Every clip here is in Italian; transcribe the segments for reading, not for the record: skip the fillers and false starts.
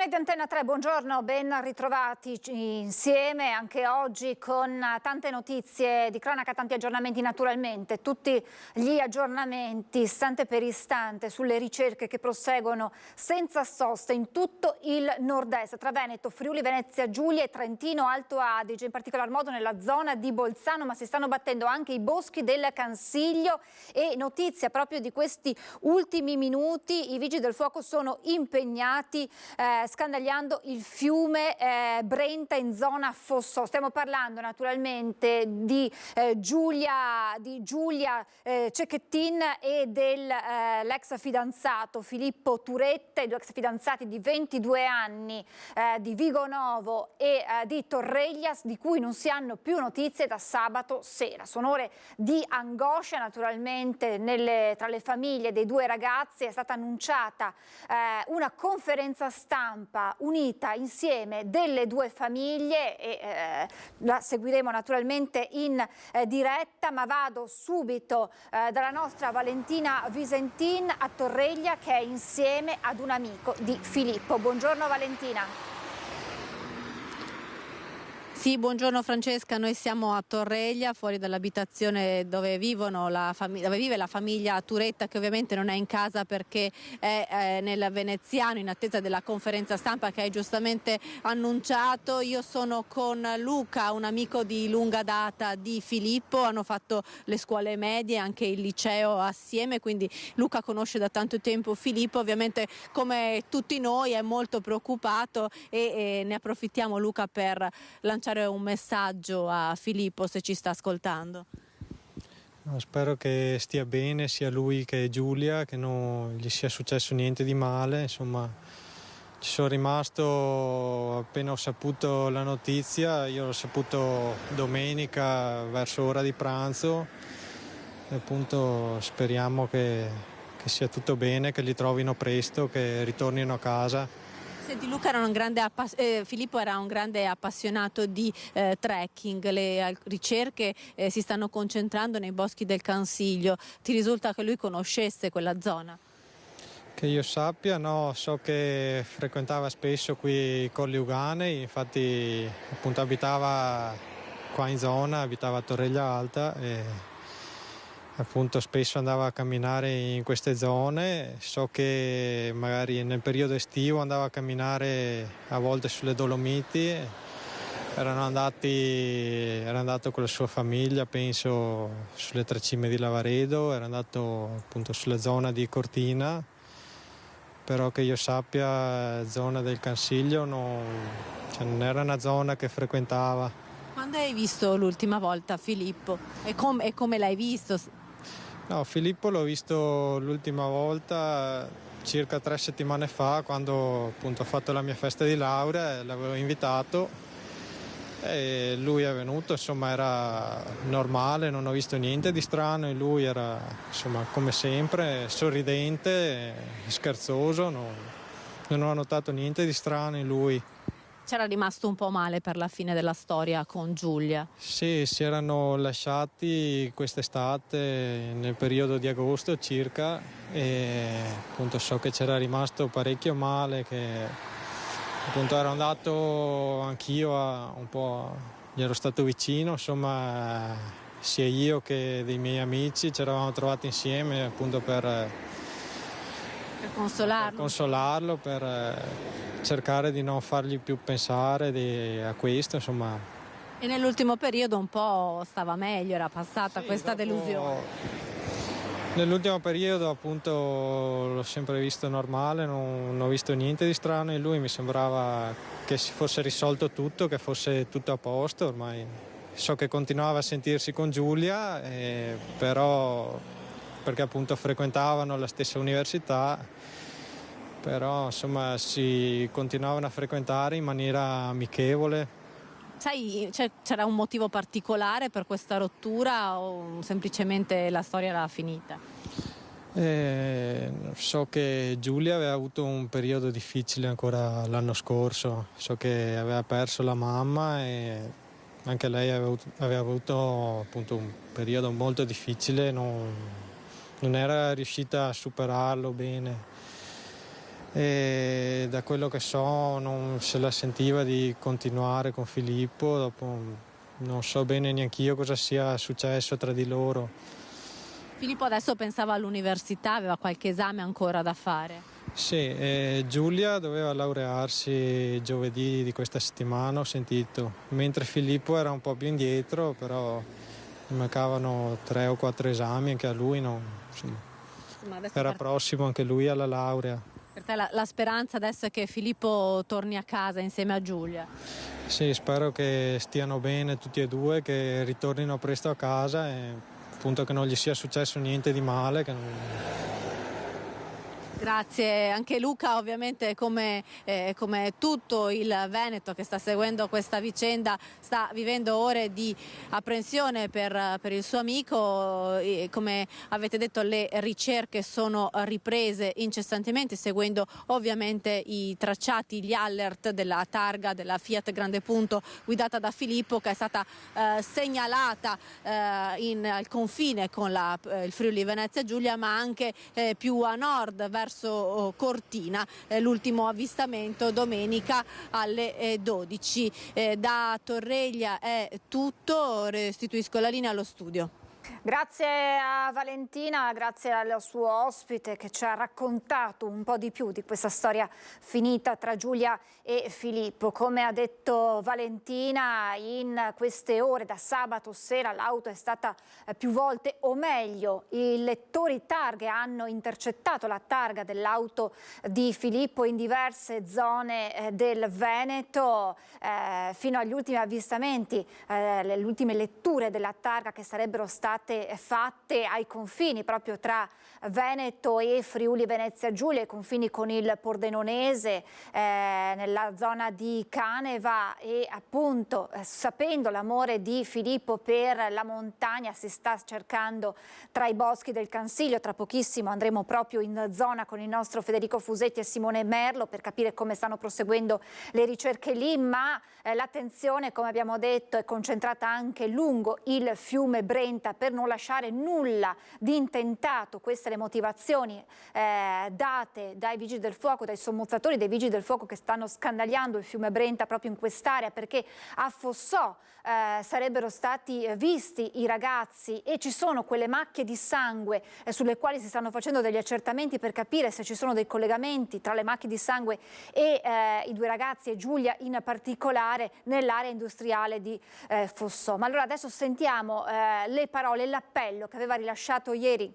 di Antenna 3, buongiorno, ben ritrovati insieme anche oggi con tante notizie di cronaca, tanti aggiornamenti naturalmente, tutti gli aggiornamenti istante per istante sulle ricerche che proseguono senza sosta in tutto il nord-est, tra Veneto, Friuli, Venezia Giulia e Trentino Alto Adige, in particolar modo nella zona di Bolzano, ma si stanno battendo anche i boschi del Cansiglio. E notizia proprio di questi ultimi minuti, i vigili del fuoco sono impegnati scandagliando il fiume Brenta in zona Fossò. Stiamo parlando naturalmente di Giulia Cecchettin e dell'ex fidanzato Filippo Turetta, i due ex fidanzati di 22 anni di Vigonovo e di Torreglia, di cui non si hanno più notizie da sabato sera. Sono ore di angoscia naturalmente tra le famiglie dei due ragazzi. È stata annunciata una conferenza stampa unita insieme delle due famiglie e la seguiremo naturalmente in diretta, ma vado subito dalla nostra Valentina Visentin a Torreglia, che è insieme ad un amico di Filippo. Buongiorno Valentina. Sì, buongiorno Francesca, noi siamo a Torreglia, fuori dall'abitazione dove vive la famiglia Turetta, che ovviamente non è in casa perché è nel veneziano in attesa della conferenza stampa che hai giustamente annunciato. Io sono con Luca, un amico di lunga data di Filippo, hanno fatto le scuole medie, anche il liceo assieme, quindi Luca conosce da tanto tempo Filippo, ovviamente come tutti noi è molto preoccupato e ne approfittiamo, Luca, per lanciare un messaggio a Filippo, se ci sta ascoltando. Spero che stia bene sia lui che Giulia, che non gli sia successo niente di male. Insomma, ci sono rimasto appena ho saputo la notizia. Io l'ho saputo domenica verso ora di pranzo e appunto speriamo che sia tutto bene, che li trovino presto, che ritornino a casa. Senti, Luca Filippo era un grande appassionato di trekking, le ricerche si stanno concentrando nei boschi del Cansiglio. Ti risulta che lui conoscesse quella zona? Che io sappia no, so che frequentava spesso qui i Colli Euganei, infatti appunto abitava qua in zona, abitava a Torreglia Alta e appunto spesso andava a camminare in queste zone. So che magari nel periodo estivo andava a camminare a volte sulle Dolomiti, era andato con la sua famiglia, penso sulle Tre Cime di Lavaredo, era andato appunto sulla zona di Cortina, però che io sappia zona del Cansiglio non era una zona che frequentava. Quando hai visto l'ultima volta Filippo e come l'hai visto? No, Filippo l'ho visto l'ultima volta circa 3 settimane fa, quando appunto ho fatto la mia festa di laurea, l'avevo invitato e lui è venuto, insomma era normale, non ho visto niente di strano, e lui era insomma come sempre sorridente, scherzoso, non ho notato niente di strano in lui. C'era rimasto un po' male per la fine della storia con Giulia. Sì, si erano lasciati quest'estate nel periodo di agosto circa e appunto so che c'era rimasto parecchio male, che appunto ero andato anch'io gli ero stato vicino, insomma sia io che dei miei amici ci eravamo trovati insieme appunto per consolarlo, per cercare di non fargli più pensare a questo, insomma. E nell'ultimo periodo un po' stava meglio, era passata questa delusione. Nell'ultimo periodo appunto l'ho sempre visto normale, non ho visto niente di strano in lui, mi sembrava che si fosse risolto tutto, che fosse tutto a posto. Ormai so che continuava a sentirsi con Giulia, però perché appunto frequentavano la stessa università, però insomma si continuavano a frequentare in maniera amichevole. Sai, c'era un motivo particolare per questa rottura o semplicemente la storia era finita? So che Giulia aveva avuto un periodo difficile ancora l'anno scorso, so che aveva perso la mamma e anche lei aveva avuto appunto un periodo molto difficile, non era riuscita a superarlo bene. e da quello che so non se la sentiva di continuare con Filippo, dopo non so bene neanch'io cosa sia successo tra di loro. Filippo adesso pensava all'università, aveva qualche esame ancora da fare. Sì, Giulia doveva laurearsi giovedì di questa settimana, ho sentito, mentre Filippo era un po' più indietro, però gli mancavano 3 o 4 esami anche a lui, no? Insomma, era prossimo anche lui alla laurea. Per te la speranza adesso è che Filippo torni a casa insieme a Giulia? Sì, spero che stiano bene tutti e due, che ritornino presto a casa e appunto che non gli sia successo niente di male. Grazie, anche Luca ovviamente come tutto il Veneto che sta seguendo questa vicenda sta vivendo ore di apprensione per il suo amico. Come avete detto, le ricerche sono riprese incessantemente seguendo ovviamente i tracciati, gli alert della targa della Fiat Grande Punto guidata da Filippo, che è stata segnalata al confine con il Friuli Venezia Giulia, ma anche più a nord verso Cortina, l'ultimo avvistamento domenica alle 12. Da Torreglia è tutto, restituisco la linea allo studio. Grazie a Valentina, grazie al suo ospite che ci ha raccontato un po' di più di questa storia finita tra Giulia e Filippo. Come ha detto Valentina, in queste ore da sabato sera l'auto è stata più volte, o meglio, i lettori targhe hanno intercettato la targa dell'auto di Filippo in diverse zone del Veneto, fino agli ultimi avvistamenti, le ultime letture della targa che sarebbero state fatte ai confini proprio tra Veneto e Friuli Venezia Giulia, i confini con il Pordenonese, nella zona di Caneva, e appunto sapendo l'amore di Filippo per la montagna si sta cercando tra i boschi del Cansiglio. Tra pochissimo andremo proprio in zona con il nostro Federico Fusetti e Simone Merlo per capire come stanno proseguendo le ricerche lì, ma l'attenzione, come abbiamo detto, è concentrata anche lungo il fiume Brenta per non lasciare nulla di intentato. Queste le motivazioni date dai vigili del fuoco, dai sommozzatori dei vigili del fuoco che stanno scandagliando il fiume Brenta proprio in quest'area, perché a Fossò sarebbero stati visti i ragazzi e ci sono quelle macchie di sangue sulle quali si stanno facendo degli accertamenti per capire se ci sono dei collegamenti tra le macchie di sangue e i due ragazzi e Giulia in particolare nell'area industriale di Fossò. Ma allora adesso sentiamo le parole, l'appello che aveva rilasciato ieri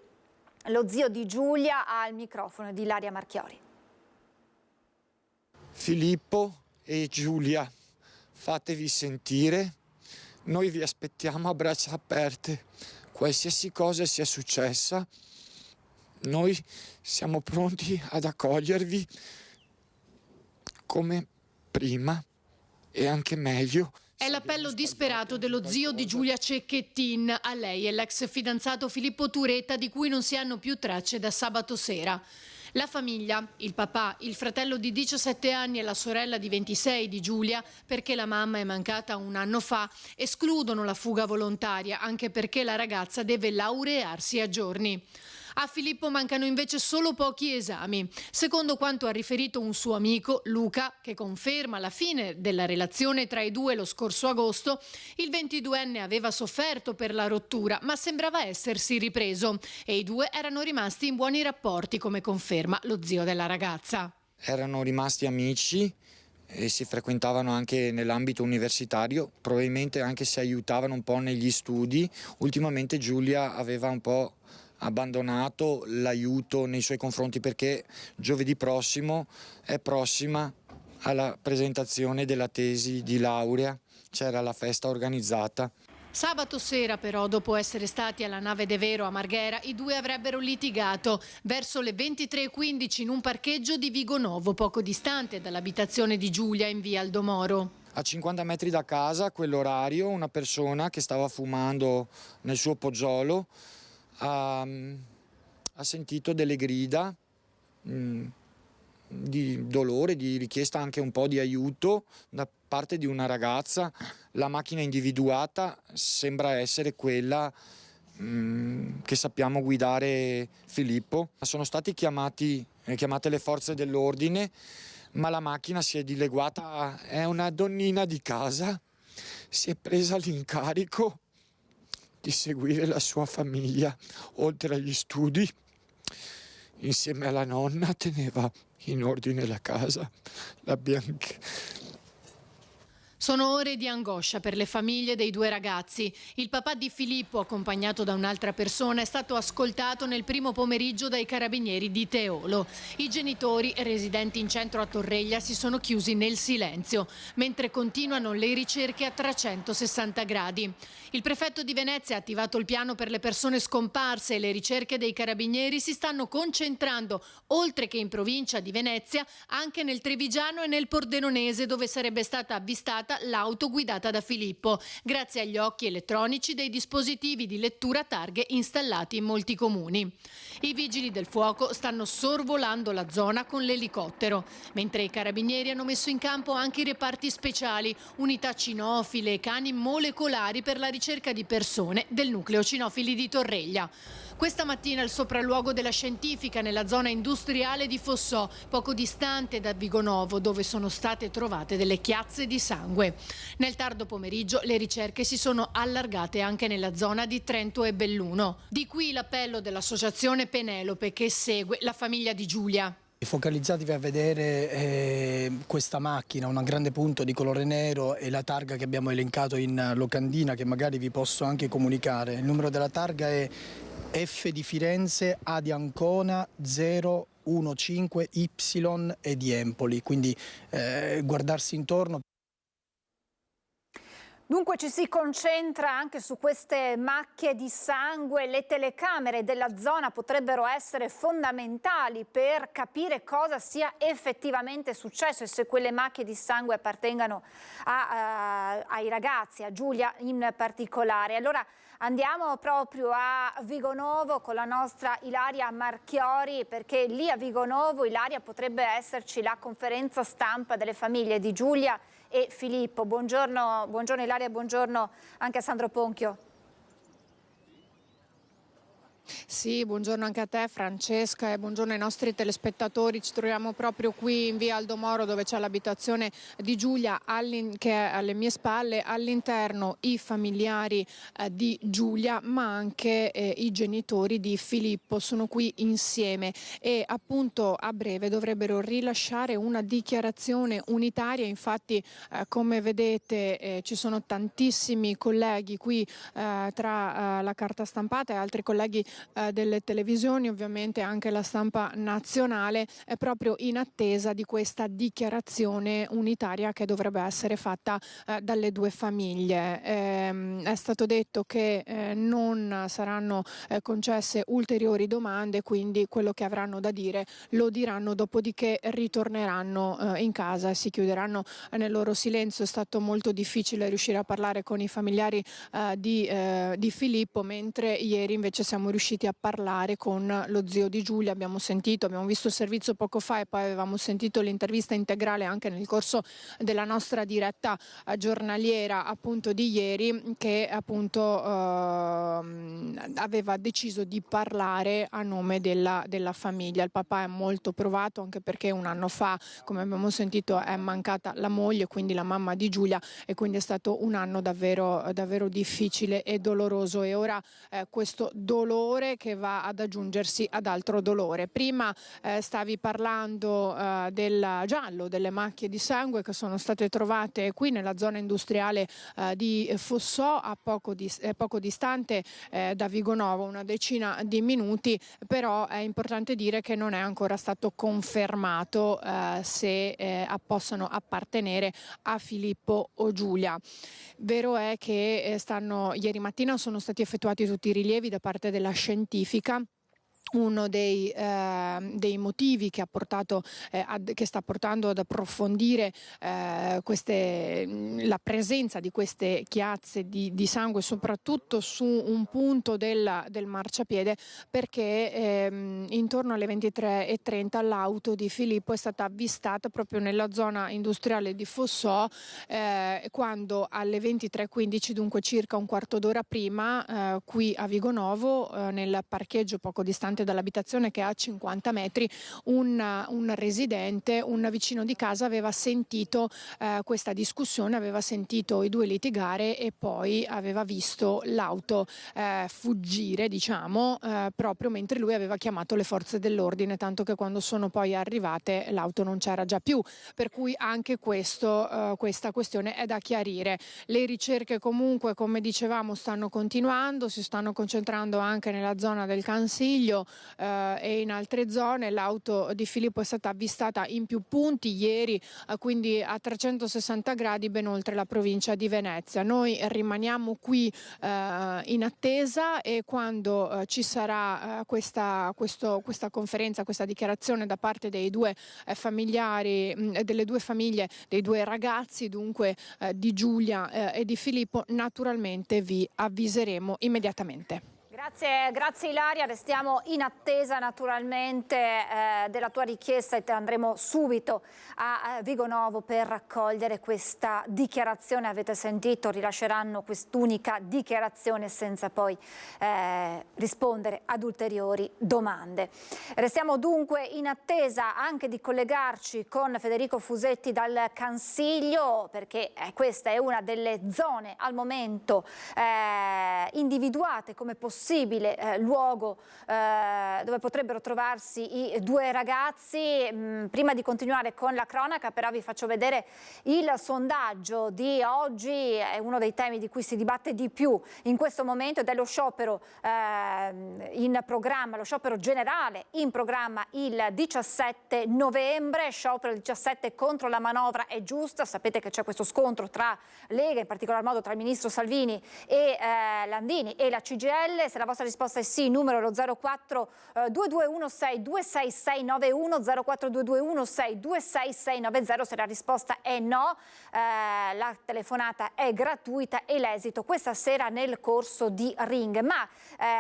lo zio di Giulia al microfono di Ilaria Marchiori. Filippo e Giulia, fatevi sentire, noi vi aspettiamo a braccia aperte, qualsiasi cosa sia successa, noi siamo pronti ad accogliervi come prima e anche meglio. È l'appello disperato dello zio di Giulia Cecchettin a lei e l'ex fidanzato Filippo Turetta, di cui non si hanno più tracce da sabato sera. La famiglia, il papà, il fratello di 17 anni e la sorella di 26 di Giulia, perché la mamma è mancata un anno fa, escludono la fuga volontaria, anche perché la ragazza deve laurearsi a giorni. A Filippo mancano invece solo pochi esami, secondo quanto ha riferito un suo amico, Luca, che conferma la fine della relazione tra i due lo scorso agosto. Il 22enne aveva sofferto per la rottura, ma sembrava essersi ripreso e i due erano rimasti in buoni rapporti, come conferma lo zio della ragazza. Erano rimasti amici e si frequentavano anche nell'ambito universitario, probabilmente anche si aiutavano un po' negli studi. Ultimamente Giulia aveva un po' abbandonato l'aiuto nei suoi confronti perché giovedì prossimo è prossima alla presentazione della tesi di laurea, c'era la festa organizzata. Sabato sera però, dopo essere stati alla Nave de Vero a Marghera, i due avrebbero litigato verso le 23:15 in un parcheggio di Vigonovo, poco distante dall'abitazione di Giulia in via Aldomoro. A 50 metri da casa, a quell'orario, una persona che stava fumando nel suo poggiolo ha sentito delle grida di dolore, di richiesta anche un po' di aiuto da parte di una ragazza. La macchina individuata sembra essere quella che sappiamo guidare Filippo. Sono stati chiamate le forze dell'ordine, ma la macchina si è dileguata, è una donnina di casa, si è presa l'incarico di seguire la sua famiglia oltre agli studi. Insieme alla nonna teneva in ordine la casa, la Sono ore di angoscia per le famiglie dei due ragazzi. Il papà di Filippo, accompagnato da un'altra persona, è stato ascoltato nel primo pomeriggio dai carabinieri di Teolo. I genitori, residenti in centro a Torreglia, si sono chiusi nel silenzio, mentre continuano le ricerche a 360 gradi. Il prefetto di Venezia ha attivato il piano per le persone scomparse e le ricerche dei carabinieri si stanno concentrando, oltre che in provincia di Venezia, anche nel Trevigiano e nel Pordenonese, dove sarebbe stata avvistata l'auto guidata da Filippo, grazie agli occhi elettronici dei dispositivi di lettura targhe installati in molti comuni. I vigili del fuoco stanno sorvolando la zona con l'elicottero, mentre i carabinieri hanno messo in campo anche i reparti speciali, unità cinofile e cani molecolari per la ricerca di persone del nucleo cinofili di Torreglia. Questa mattina il sopralluogo della scientifica nella zona industriale di Fossò, poco distante da Vigonovo, dove sono state trovate delle chiazze di sangue. Nel tardo pomeriggio le ricerche si sono allargate anche nella zona di Trento e Belluno. Di qui l'appello dell'associazione Penelope che segue la famiglia di Giulia. Focalizzatevi a vedere questa macchina, un grande punto di colore nero e la targa che abbiamo elencato in locandina, che magari vi posso anche comunicare. Il numero della targa è F di Firenze, A di Ancona, 015 Y e di Empoli, quindi guardarsi intorno. Dunque ci si concentra anche su queste macchie di sangue, le telecamere della zona potrebbero essere fondamentali per capire cosa sia effettivamente successo e se quelle macchie di sangue appartengano ai ragazzi, a Giulia in particolare. Allora andiamo proprio a Vigonovo con la nostra Ilaria Marchiori, perché lì a Vigonovo, Ilaria, potrebbe esserci la conferenza stampa delle famiglie di Giulia e Filippo. Buongiorno, buongiorno Ilaria, buongiorno anche a Sandro Ponchio. Sì, buongiorno anche a te Francesca e buongiorno ai nostri telespettatori. Ci troviamo proprio qui in via Aldo Moro, dove c'è l'abitazione di Giulia che è alle mie spalle. All'interno i familiari di Giulia, ma anche i genitori di Filippo sono qui insieme e appunto a breve dovrebbero rilasciare una dichiarazione unitaria. Infatti come vedete ci sono tantissimi colleghi qui tra la carta stampata e altri colleghi delle televisioni, ovviamente anche la stampa nazionale, è proprio in attesa di questa dichiarazione unitaria che dovrebbe essere fatta dalle due famiglie. È stato detto che non saranno concesse ulteriori domande, quindi quello che avranno da dire lo diranno, dopodiché ritorneranno in casa e si chiuderanno nel loro silenzio. È stato molto difficile riuscire a parlare con i familiari di Filippo, mentre ieri invece siamo riusciti a parlare con lo zio di Giulia. Abbiamo visto il servizio poco fa e poi avevamo sentito l'intervista integrale anche nel corso della nostra diretta giornaliera appunto di ieri, che appunto aveva deciso di parlare a nome della famiglia. Il papà è molto provato, anche perché un anno fa, come abbiamo sentito, è mancata la moglie, quindi la mamma di Giulia, e quindi è stato un anno davvero difficile e doloroso, e ora questo dolore che va ad aggiungersi ad altro dolore. Prima stavi parlando del giallo, delle macchie di sangue che sono state trovate qui nella zona industriale di Fossò, a poco distante da Vigonovo, una decina di minuti, però è importante dire che non è ancora stato confermato se possano appartenere a Filippo o Giulia. Vero è che ieri mattina sono stati effettuati tutti i rilievi da parte della scientifica uno dei motivi che sta portando ad approfondire la presenza di queste chiazze di sangue, soprattutto su un punto del marciapiede, perché intorno alle 23:30 l'auto di Filippo è stata avvistata proprio nella zona industriale di Fossò, quando alle 23:15, dunque circa un quarto d'ora prima, qui a Vigonovo, nel parcheggio poco distante dall'abitazione, che è a 50 metri, un residente, un vicino di casa, aveva sentito questa discussione, aveva sentito i due litigare e poi aveva visto l'auto fuggire, diciamo, proprio mentre lui aveva chiamato le forze dell'ordine, tanto che quando sono poi arrivate l'auto non c'era già più, per cui anche questa questione è da chiarire. Le ricerche comunque, come dicevamo, stanno continuando, si stanno concentrando anche nella zona del Cansiglio e in altre zone. L'auto di Filippo è stata avvistata in più punti ieri, quindi a 360 gradi, ben oltre la provincia di Venezia. Noi rimaniamo qui in attesa, e quando ci sarà questa conferenza, questa dichiarazione da parte dei due familiari, delle due famiglie, dei due ragazzi, dunque di Giulia e di Filippo, naturalmente vi avviseremo immediatamente. Grazie Ilaria, restiamo in attesa naturalmente della tua richiesta e andremo subito a Vigonovo per raccogliere questa dichiarazione. Avete sentito, rilasceranno quest'unica dichiarazione senza poi rispondere ad ulteriori domande. Restiamo dunque in attesa anche di collegarci con Federico Fusetti dal Cansiglio, perché questa è una delle zone al momento individuate come possibile luogo dove potrebbero trovarsi i due ragazzi. Prima di continuare con la cronaca, però, vi faccio vedere il sondaggio di oggi. È uno dei temi di cui si dibatte di più in questo momento, ed è lo sciopero in programma, lo sciopero generale in programma il 17 novembre. Sciopero il 17 contro la manovra è giusta. Sapete che c'è questo scontro tra Lega, in particolar modo tra il ministro Salvini e Landini e la CGIL. Se la vostra risposta è sì, numero lo 04 2216 26691, 04 2216 26690. Se la risposta è no, la telefonata è gratuita e l'esito questa sera nel corso di Ring. Ma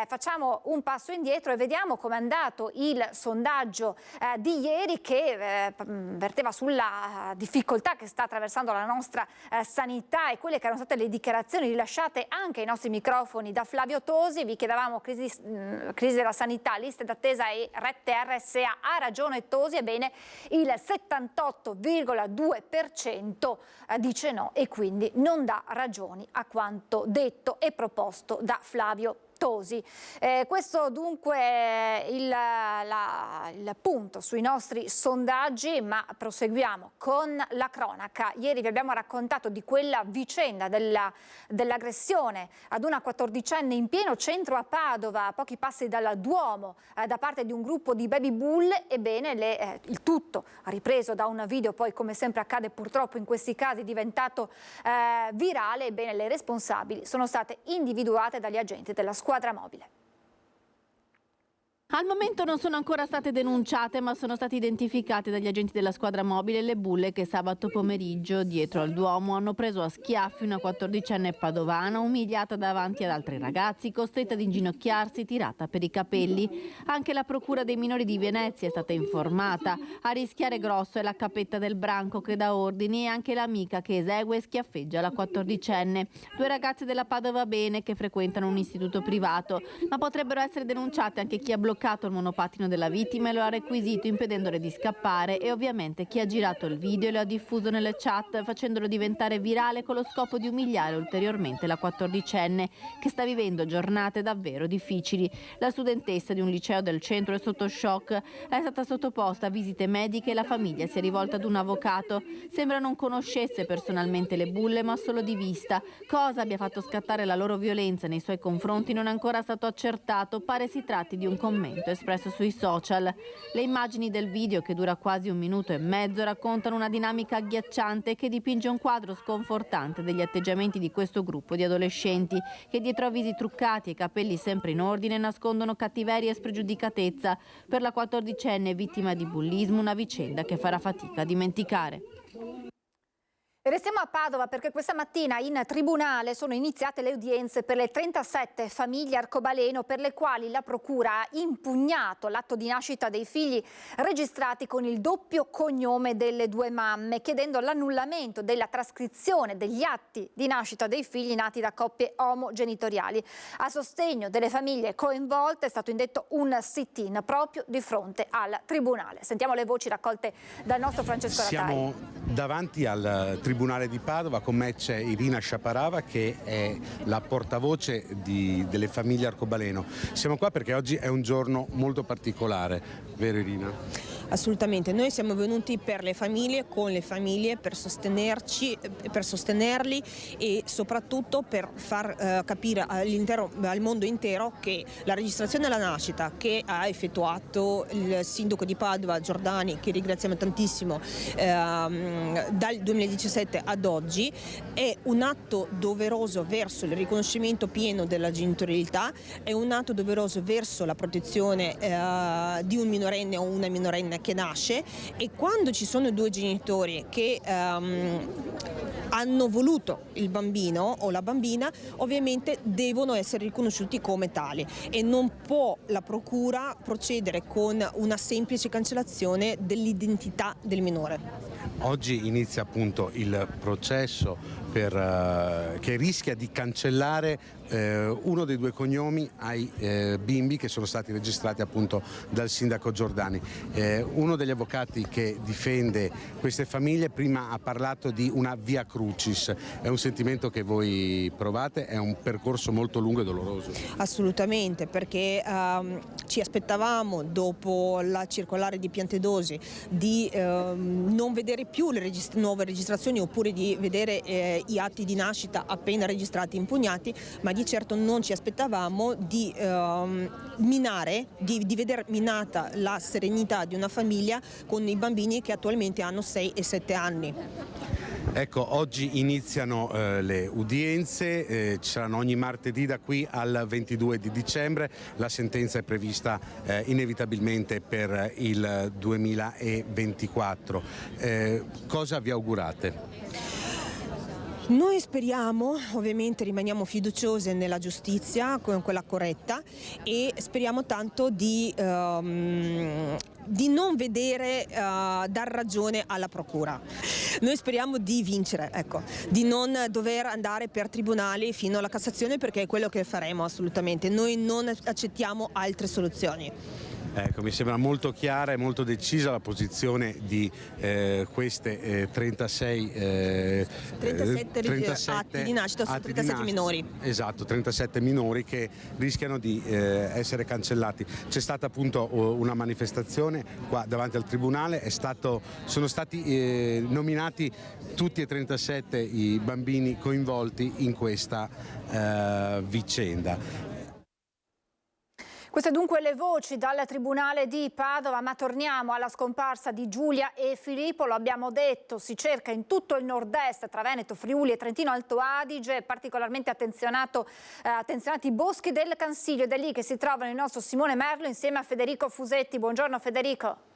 facciamo un passo indietro e vediamo com'è andato il sondaggio di ieri, che verteva sulla difficoltà che sta attraversando la nostra sanità e quelle che erano state le dichiarazioni rilasciate anche ai nostri microfoni da Flavio Tosi. Vi chiedevamo crisi della sanità, liste d'attesa e rette RSA. Ha ragione Tosi? Ebbene, il 78,2% dice no e quindi non dà ragioni a quanto detto e proposto da Flavio Tosi. Questo dunque è il punto sui nostri sondaggi, ma proseguiamo con la cronaca. Ieri vi abbiamo raccontato di quella vicenda dell'aggressione ad una 14enne in pieno centro a Padova, a pochi passi dal Duomo, da parte di un gruppo di baby bull. Ebbene, il tutto ripreso da un video, poi come sempre accade purtroppo in questi casi diventato virale. Ebbene, le responsabili sono state individuate dagli agenti della squadra mobile. Al momento non sono ancora state denunciate, ma sono state identificate dagli agenti della squadra mobile le bulle che sabato pomeriggio dietro al Duomo hanno preso a schiaffi una 14enne padovana, umiliata davanti ad altri ragazzi, costretta ad inginocchiarsi, tirata per i capelli. Anche la procura dei minori di Venezia è stata informata. A rischiare grosso è la cappetta del branco che dà ordini e anche l'amica che esegue e schiaffeggia la 14enne. Due ragazze della Padova Bene che frequentano un istituto privato, ma potrebbero essere denunciate anche chi ha bloccato il monopattino della vittima e lo ha requisito impedendole di scappare, e ovviamente chi ha girato il video e lo ha diffuso nelle chat facendolo diventare virale con lo scopo di umiliare ulteriormente la 14enne, che sta vivendo giornate davvero difficili. La studentessa di un liceo del centro è sotto shock, è stata sottoposta a visite mediche e la famiglia si è rivolta ad un avvocato. Sembra non conoscesse personalmente le bulle, ma solo di vista. Cosa abbia fatto scattare la loro violenza nei suoi confronti non è ancora stato accertato, pare si tratti di un commento sentimento espresso sui social. Le immagini del video, che dura quasi 1 minuto e mezzo, raccontano una dinamica agghiacciante che dipinge un quadro sconfortante degli atteggiamenti di questo gruppo di adolescenti che, dietro a visi truccati e capelli sempre in ordine, nascondono cattiveria e spregiudicatezza per la 14enne vittima di bullismo, una vicenda che farà fatica a dimenticare. Restiamo a Padova perché questa mattina in tribunale sono iniziate le udienze per le 37 famiglie arcobaleno per le quali la procura ha impugnato l'atto di nascita dei figli registrati con il doppio cognome delle due mamme, chiedendo l'annullamento della trascrizione degli atti di nascita dei figli nati da coppie omogenitoriali. A sostegno delle famiglie coinvolte è stato indetto un sit-in proprio di fronte al tribunale. Sentiamo le voci raccolte dal nostro Francesco Ratai. Siamo davanti al Tribunale di Padova, con me c'è Irina Sciaparava che è la portavoce delle famiglie arcobaleno. Siamo qua perché oggi è un giorno molto particolare, vero Irina? Assolutamente, noi siamo venuti per le famiglie, con le famiglie, per sostenerci, per sostenerli e soprattutto per far capire al mondo intero che la registrazione alla nascita che ha effettuato il sindaco di Padova Giordani, che ringraziamo tantissimo, dal 2017 ad oggi, è un atto doveroso verso il riconoscimento pieno della genitorialità, è un atto doveroso verso la protezione di un minorenne o una minorenne che nasce, e quando ci sono due genitori che hanno voluto il bambino o la bambina, ovviamente devono essere riconosciuti come tali e non può la procura procedere con una semplice cancellazione dell'identità del minore. Oggi inizia appunto il processo che rischia di cancellare uno dei due cognomi ai bimbi che sono stati registrati appunto dal sindaco Giordani. Uno degli avvocati che difende queste famiglie prima ha parlato di una via crucis. È un sentimento che voi provate? È un percorso molto lungo e doloroso? Assolutamente, perché ci aspettavamo, dopo la circolare di Piantedosi, di non vedere più le nuove registrazioni, oppure di vedere i atti di nascita appena registrati impugnati, ma di certo non ci aspettavamo di vedere minata la serenità di una famiglia con i bambini che attualmente hanno 6 e 7 anni. Ecco, oggi iniziano le udienze, ci saranno ogni martedì da qui al 22 di dicembre, la sentenza è prevista inevitabilmente per il 2024. Cosa vi augurate? Noi speriamo, ovviamente rimaniamo fiduciose nella giustizia, con quella corretta, e speriamo tanto di non vedere dar ragione alla procura. Noi speriamo di vincere, ecco, di non dover andare per tribunali fino alla Cassazione, perché è quello che faremo assolutamente. Noi non accettiamo altre soluzioni. Ecco, mi sembra molto chiara e molto decisa la posizione di queste 37 atti di nascita su 37 minori. Esatto, 37 minori che rischiano di essere cancellati. C'è stata appunto una manifestazione qua davanti al Tribunale, sono stati nominati tutti e 37 i bambini coinvolti in questa vicenda. Queste dunque le voci dal Tribunale di Padova, ma torniamo alla scomparsa di Giulia e Filippo. Lo abbiamo detto, si cerca in tutto il nord-est, tra Veneto, Friuli e Trentino Alto Adige, particolarmente attenzionati i boschi del Cansiglio, ed è lì che si trovano il nostro Simone Merlo insieme a Federico Fusetti. Buongiorno Federico.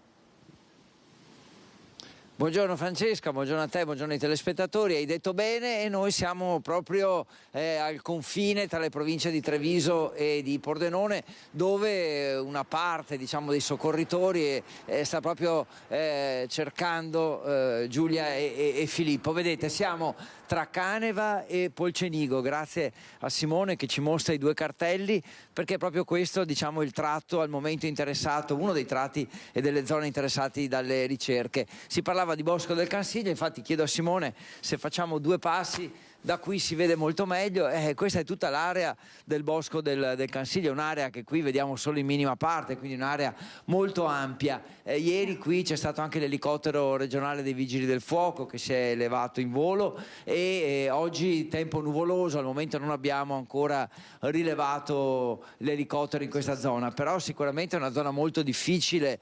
Buongiorno Francesca, buongiorno a te, buongiorno ai telespettatori. Hai detto bene, e noi siamo proprio al confine tra le province di Treviso e di Pordenone, dove una parte, diciamo, dei soccorritori sta proprio cercando Giulia e Filippo. Vedete, siamo tra Caneva e Polcenigo, grazie a Simone che ci mostra i due cartelli, perché è proprio questo, diciamo, il tratto al momento interessato, uno dei tratti e delle zone interessati dalle ricerche. Si parlava di Bosco del Cansiglio, infatti chiedo a Simone se facciamo 2 passi da qui si vede molto meglio. Questa è tutta l'area del Bosco del Cansiglio, un'area che qui vediamo solo in minima parte, quindi un'area molto ampia. Ieri qui c'è stato anche l'elicottero regionale dei Vigili del Fuoco che si è elevato in volo e oggi tempo nuvoloso, al momento non abbiamo ancora rilevato l'elicottero in questa zona, però sicuramente è una zona molto difficile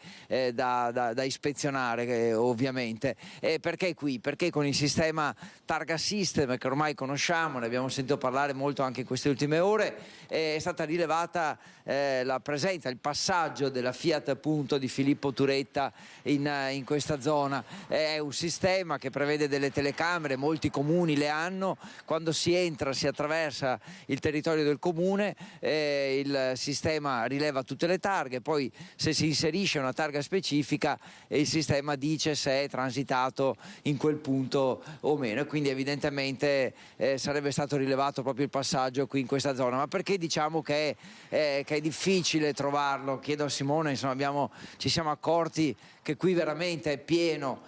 da ispezionare ovviamente. Perché qui? Perché con il sistema Targa System che ormai conosciamo, ne abbiamo sentito parlare molto anche in queste ultime ore, è stata rilevata la presenza, il passaggio della Fiat appunto di Filippo Turetta in questa zona. È un sistema che prevede delle telecamere, molti comuni le hanno, quando si entra, si attraversa il territorio del comune, il sistema rileva tutte le targhe, poi se si inserisce una targa specifica il sistema dice se è transitato in quel punto o meno, e quindi evidentemente sarebbe stato rilevato proprio il passaggio qui in questa zona. Ma perché diciamo che è difficile trovarlo? Chiedo a Simone, insomma ci siamo accorti che qui veramente è pieno,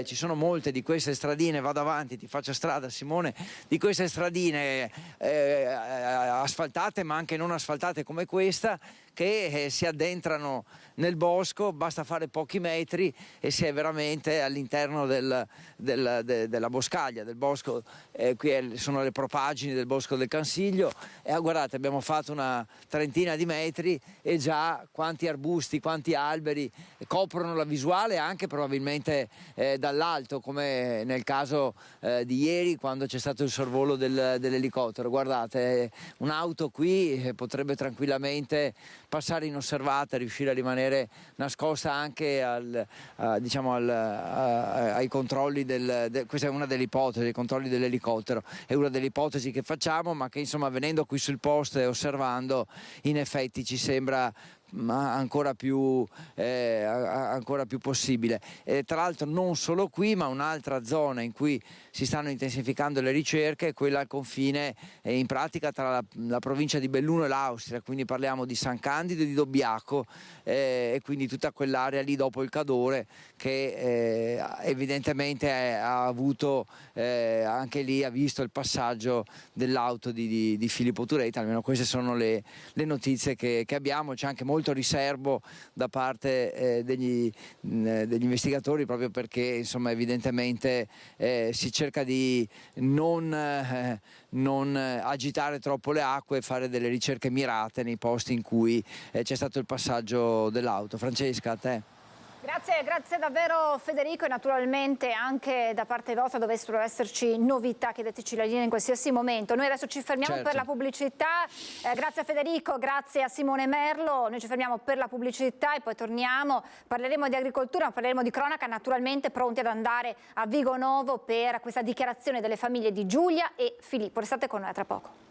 ci sono molte di queste stradine, vado avanti, ti faccio strada Simone, di queste stradine asfaltate ma anche non asfaltate come questa, che si addentrano nel bosco, basta fare pochi metri e si è veramente all'interno della boscaglia, del bosco. Qui sono le propaggini del Bosco del Cansiglio e guardate, abbiamo fatto una trentina di metri e già quanti arbusti, quanti alberi coprono la visuale anche probabilmente dall'alto, come nel caso di ieri quando c'è stato il sorvolo dell'elicottero. Guardate, un'auto qui potrebbe tranquillamente passare inosservata, riuscire a rimanere nascosta anche ai controlli questa è una delle ipotesi, i controlli dell'elicottero è una delle ipotesi che facciamo, ma che insomma venendo qui sul posto e osservando in effetti ci sembra ancora più possibile. Tra l'altro non solo qui, ma un'altra zona in cui si stanno intensificando le ricerche è quella al confine in pratica tra la provincia di Belluno e l'Austria, quindi parliamo di San Candido e di Dobbiaco, e quindi tutta quell'area lì dopo il Cadore che evidentemente ha avuto anche lì ha visto il passaggio dell'auto di Filippo Turetta. Almeno queste sono le notizie che abbiamo. C'è anche molto riservo da parte degli investigatori, proprio perché insomma evidentemente si cerca di non agitare troppo le acque e fare delle ricerche mirate nei posti in cui c'è stato il passaggio dell'auto. Francesca, a te. Grazie davvero Federico, e naturalmente anche da parte vostra dovessero esserci novità chiedeteci la linea in qualsiasi momento. Noi adesso ci fermiamo per la pubblicità, grazie a Federico, grazie a Simone Merlo, noi ci fermiamo per la pubblicità e poi torniamo, parleremo di agricoltura, ma parleremo di cronaca, naturalmente pronti ad andare a Vigonovo per questa dichiarazione delle famiglie di Giulia e Filippo. Restate con noi, a tra poco.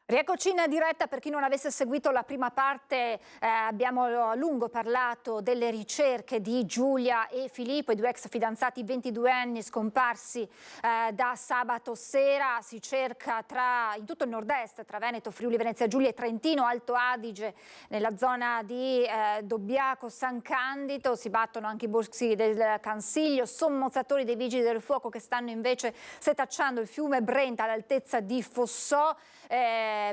Rieccoci in diretta. Per chi non avesse seguito la prima parte, abbiamo a lungo parlato delle ricerche di Giulia e Filippo, i due ex fidanzati 22 anni scomparsi da sabato sera. Si cerca in tutto il nord-est, tra Veneto, Friuli, Venezia Giulia e Trentino, Alto Adige, nella zona di Dobbiaco, San Candido. Si battono anche i boschi del Cansiglio, sommozzatori dei Vigili del Fuoco che stanno invece setacciando il fiume Brenta all'altezza di Fossò.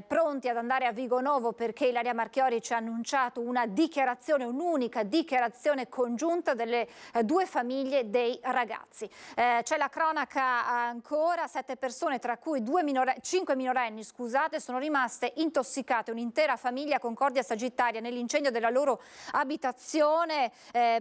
Pronti ad andare a Vigonovo perché Ilaria Marchiori ci ha annunciato un'unica dichiarazione congiunta delle due famiglie dei ragazzi. C'è la cronaca ancora, 7 persone tra cui 5 minorenni sono rimaste intossicate, un'intera famiglia a Concordia Sagittaria nell'incendio della loro abitazione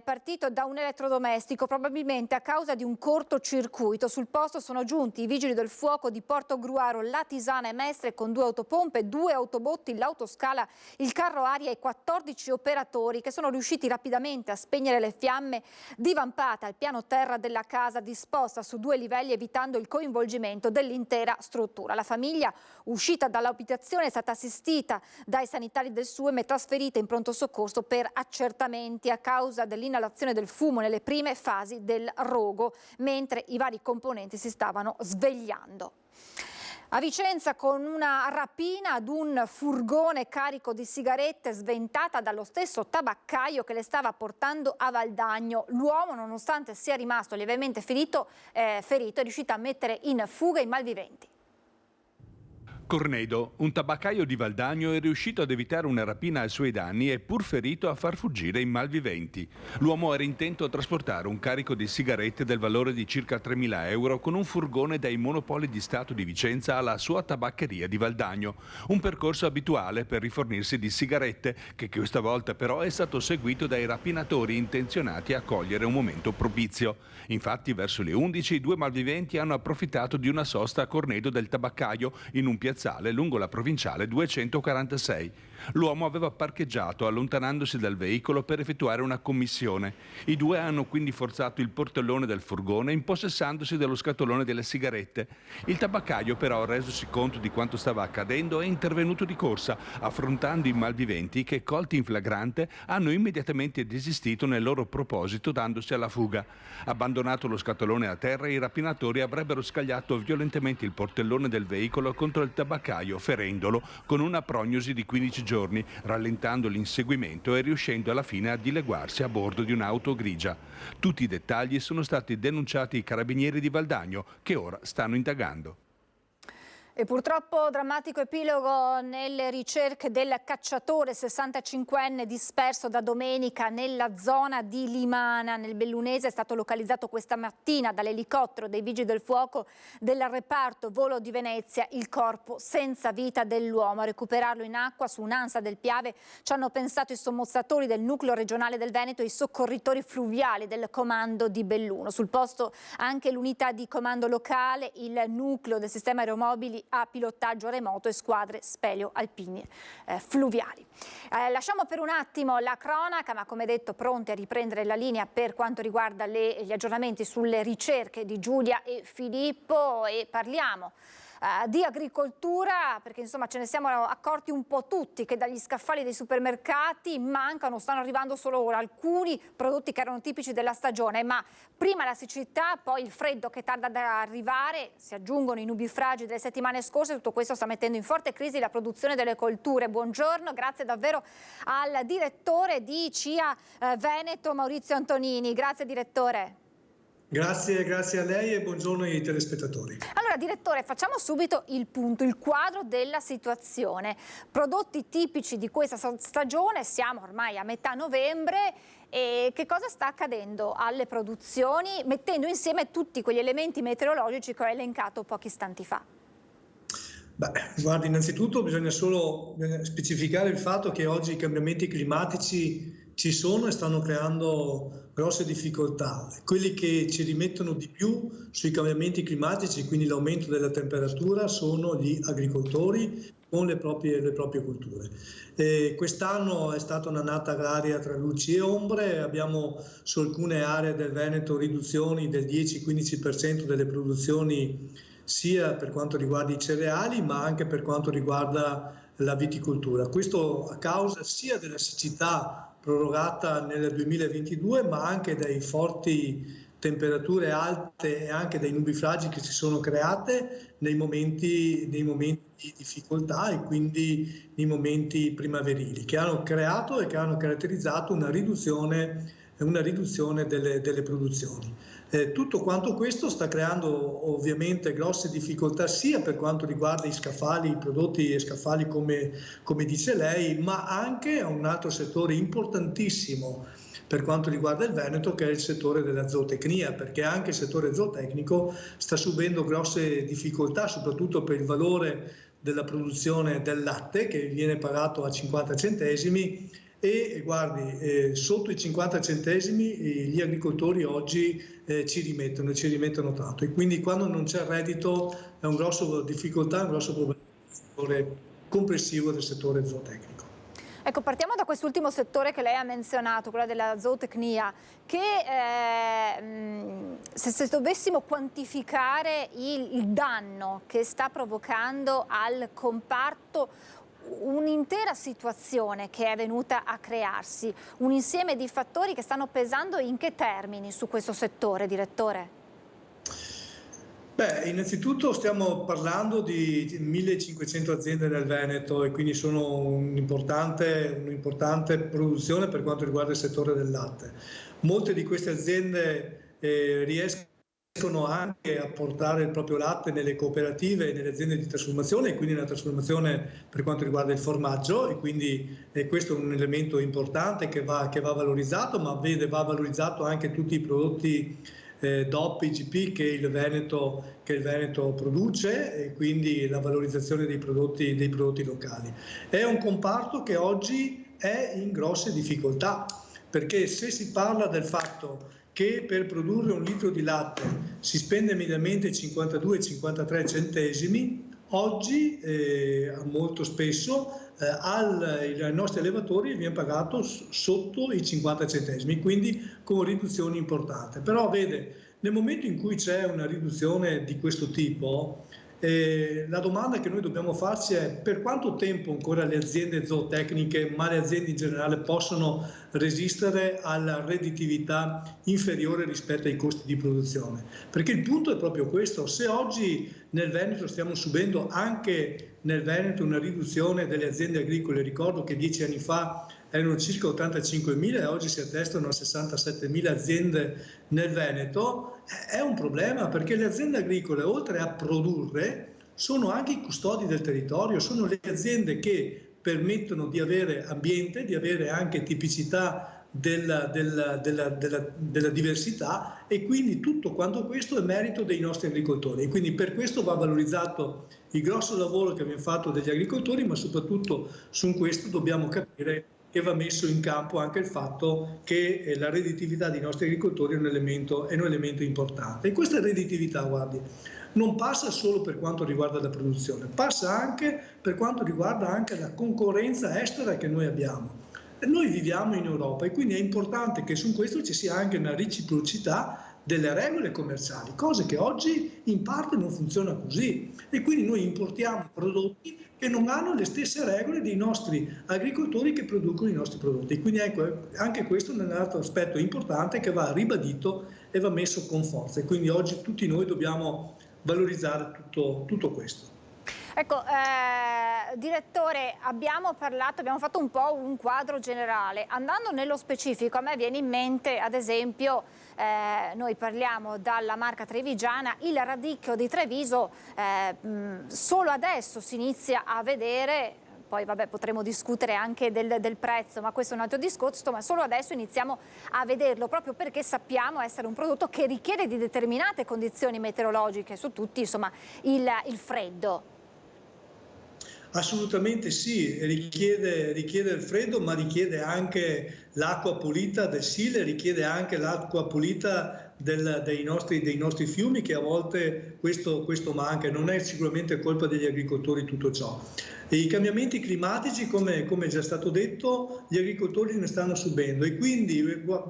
partito da un elettrodomestico, probabilmente a causa di un cortocircuito. Sul posto sono giunti i Vigili del Fuoco di Portogruaro, Latisana e Mestre con 2 autopompe, 2 autobotti, l'autoscala, il carro aria e 14 operatori che sono riusciti rapidamente a spegnere le fiamme divampate al piano terra della casa disposta su 2 livelli, evitando il coinvolgimento dell'intera struttura. La famiglia uscita dall'abitazione è stata assistita dai sanitari del SUEM e trasferita in pronto soccorso per accertamenti a causa dell'inalazione del fumo nelle prime fasi del rogo, mentre i vari componenti si stavano svegliando. A Vicenza con una rapina ad un furgone carico di sigarette sventata dallo stesso tabaccaio che le stava portando a Valdagno. L'uomo, nonostante sia rimasto lievemente ferito, è riuscito a mettere in fuga i malviventi. Cornedo, un tabaccaio di Valdagno, è riuscito ad evitare una rapina ai suoi danni e pur ferito a far fuggire i malviventi. L'uomo era intento a trasportare un carico di sigarette del valore di circa 3.000 euro con un furgone dai Monopoli di Stato di Vicenza alla sua tabaccheria di Valdagno. Un percorso abituale per rifornirsi di sigarette, che questa volta però è stato seguito dai rapinatori intenzionati a cogliere un momento propizio. Infatti verso le 11 i due malviventi hanno approfittato di una sosta a Cornedo del tabaccaio in un piazzale lungo la provinciale 246. L'uomo aveva parcheggiato allontanandosi dal veicolo per effettuare una commissione. I due hanno quindi forzato il portellone del furgone impossessandosi dello scatolone delle sigarette. Il tabaccaio però, resosi conto di quanto stava accadendo, è intervenuto di corsa, affrontando i malviventi che, colti in flagrante, hanno immediatamente desistito nel loro proposito dandosi alla fuga. Abbandonato lo scatolone a terra, i rapinatori avrebbero scagliato violentemente il portellone del veicolo contro il tabaccaio, ferendolo con una prognosi di 15 giorni, rallentando l'inseguimento e riuscendo alla fine a dileguarsi a bordo di un'auto grigia. Tutti i dettagli sono stati denunciati ai carabinieri di Valdagno, che ora stanno indagando. E purtroppo drammatico epilogo nelle ricerche del cacciatore 65enne disperso da domenica nella zona di Limana, nel Bellunese. È stato localizzato questa mattina dall'elicottero dei Vigili del Fuoco del reparto volo di Venezia il corpo senza vita dell'uomo. A recuperarlo in acqua su un'ansa del Piave ci hanno pensato i sommozzatori del nucleo regionale del Veneto e i soccorritori fluviali del comando di Belluno. Sul posto anche l'unità di comando locale, il nucleo del sistema aeromobili a pilotaggio remoto e squadre speleo alpine fluviali. Lasciamo per un attimo la cronaca, ma come detto pronti a riprendere la linea per quanto riguarda gli aggiornamenti sulle ricerche di Giulia e Filippo, e parliamo di agricoltura, perché insomma ce ne siamo accorti un po' tutti che dagli scaffali dei supermercati stanno arrivando solo alcuni prodotti che erano tipici della stagione, ma prima la siccità, poi il freddo che tarda ad arrivare, si aggiungono i nubifragi delle settimane scorse, tutto questo sta mettendo in forte crisi la produzione delle colture. Buongiorno, grazie davvero al direttore di CIA Veneto, Maurizio Antonini. Grazie direttore. Grazie a lei e buongiorno ai telespettatori. Allora direttore, facciamo subito il punto, il quadro della situazione. Prodotti tipici di questa stagione, siamo ormai a metà novembre, e che cosa sta accadendo alle produzioni, mettendo insieme tutti quegli elementi meteorologici che ho elencato pochi istanti fa? Guardi, innanzitutto bisogna solo specificare il fatto che oggi i cambiamenti climatici ci sono e stanno creando grosse difficoltà. Quelli che ci rimettono di più sui cambiamenti climatici, quindi l'aumento della temperatura, sono gli agricoltori con le proprie colture. Quest'anno è stata un'annata agraria tra luci e ombre, abbiamo su alcune aree del Veneto riduzioni del 10-15% delle produzioni, sia per quanto riguarda i cereali ma anche per quanto riguarda la viticoltura. Questo a causa sia della siccità prorogata nel 2022 ma anche dai forti temperature alte e anche dai nubifragi che si sono create nei momenti di difficoltà e quindi nei momenti primaverili, che hanno creato e che hanno caratterizzato una riduzione delle produzioni. Tutto quanto questo sta creando ovviamente grosse difficoltà sia per quanto riguarda i scaffali, i prodotti e scaffali come dice lei, ma anche a un altro settore importantissimo per quanto riguarda il Veneto, che è il settore della zootecnia, perché anche il settore zootecnico sta subendo grosse difficoltà, soprattutto per il valore della produzione del latte, che viene pagato a 50 centesimi, e guardi, sotto i 50 centesimi gli agricoltori oggi ci rimettono tanto, e quindi quando non c'è reddito è una grossa difficoltà, un grosso problema del settore complessivo del settore zootecnico. Ecco, partiamo da quest'ultimo settore che lei ha menzionato, quello della zootecnia, che se dovessimo quantificare il danno che sta provocando al comparto, un'intera situazione che è venuta a crearsi, un insieme di fattori che stanno pesando, in che termini su questo settore, direttore? Innanzitutto stiamo parlando di 1500 aziende nel Veneto e quindi sono un'importante produzione per quanto riguarda il settore del latte. Molte di queste aziende riescono anche a portare il proprio latte nelle cooperative e nelle aziende di trasformazione, e quindi nella trasformazione per quanto riguarda il formaggio, e quindi questo è un elemento importante che va valorizzato, ma va valorizzato anche tutti i prodotti DOP, IGP che il Veneto produce, e quindi la valorizzazione dei prodotti locali. È un comparto che oggi è in grosse difficoltà, perché se si parla del fatto che per produrre un litro di latte si spende mediamente 52-53 centesimi, oggi molto spesso ai nostri allevatori viene pagato sotto i 50 centesimi, quindi con riduzioni importanti. Però vede, nel momento in cui c'è una riduzione di questo tipo, la domanda che noi dobbiamo farci è: per quanto tempo ancora le aziende zootecniche, ma le aziende in generale, possono resistere alla redditività inferiore rispetto ai costi di produzione? Perché il punto è proprio questo: se oggi nel Veneto stiamo subendo anche nel Veneto una riduzione delle aziende agricole, ricordo che 10 anni fa erano circa 85.000 e oggi si attestano a 67.000 aziende nel Veneto, è un problema, perché le aziende agricole, oltre a produrre, sono anche i custodi del territorio, sono le aziende che permettono di avere ambiente, di avere anche tipicità della diversità, e quindi tutto quanto questo è merito dei nostri agricoltori, e quindi per questo va valorizzato il grosso lavoro che abbiamo fatto degli agricoltori, ma soprattutto su questo dobbiamo capire che va messo in campo anche il fatto che la redditività dei nostri agricoltori è un elemento importante. E questa redditività, guardi, non passa solo per quanto riguarda la produzione, passa anche per quanto riguarda anche la concorrenza estera che noi abbiamo. Noi viviamo in Europa e quindi è importante che su questo ci sia anche una reciprocità delle regole commerciali, cose che oggi in parte non funziona così, e quindi noi importiamo prodotti che non hanno le stesse regole dei nostri agricoltori che producono i nostri prodotti. Quindi ecco, anche questo è un altro aspetto importante che va ribadito e va messo con forza, e quindi oggi tutti noi dobbiamo valorizzare tutto questo. Ecco, direttore, abbiamo fatto un po' un quadro generale. Andando nello specifico, a me viene in mente, ad esempio, noi parliamo dalla marca trevigiana, il radicchio di Treviso, solo adesso si inizia a vedere, poi vabbè potremo discutere anche del prezzo, ma questo è un altro discorso, ma solo adesso iniziamo a vederlo, proprio perché sappiamo essere un prodotto che richiede di determinate condizioni meteorologiche, su tutti insomma il freddo. Assolutamente sì, richiede il freddo, ma richiede anche l'acqua pulita del Sile, richiede anche l'acqua pulita dei nostri fiumi, che a volte questo manca. Non è sicuramente colpa degli agricoltori tutto ciò. E i cambiamenti climatici, come è già stato detto, gli agricoltori ne stanno subendo, e quindi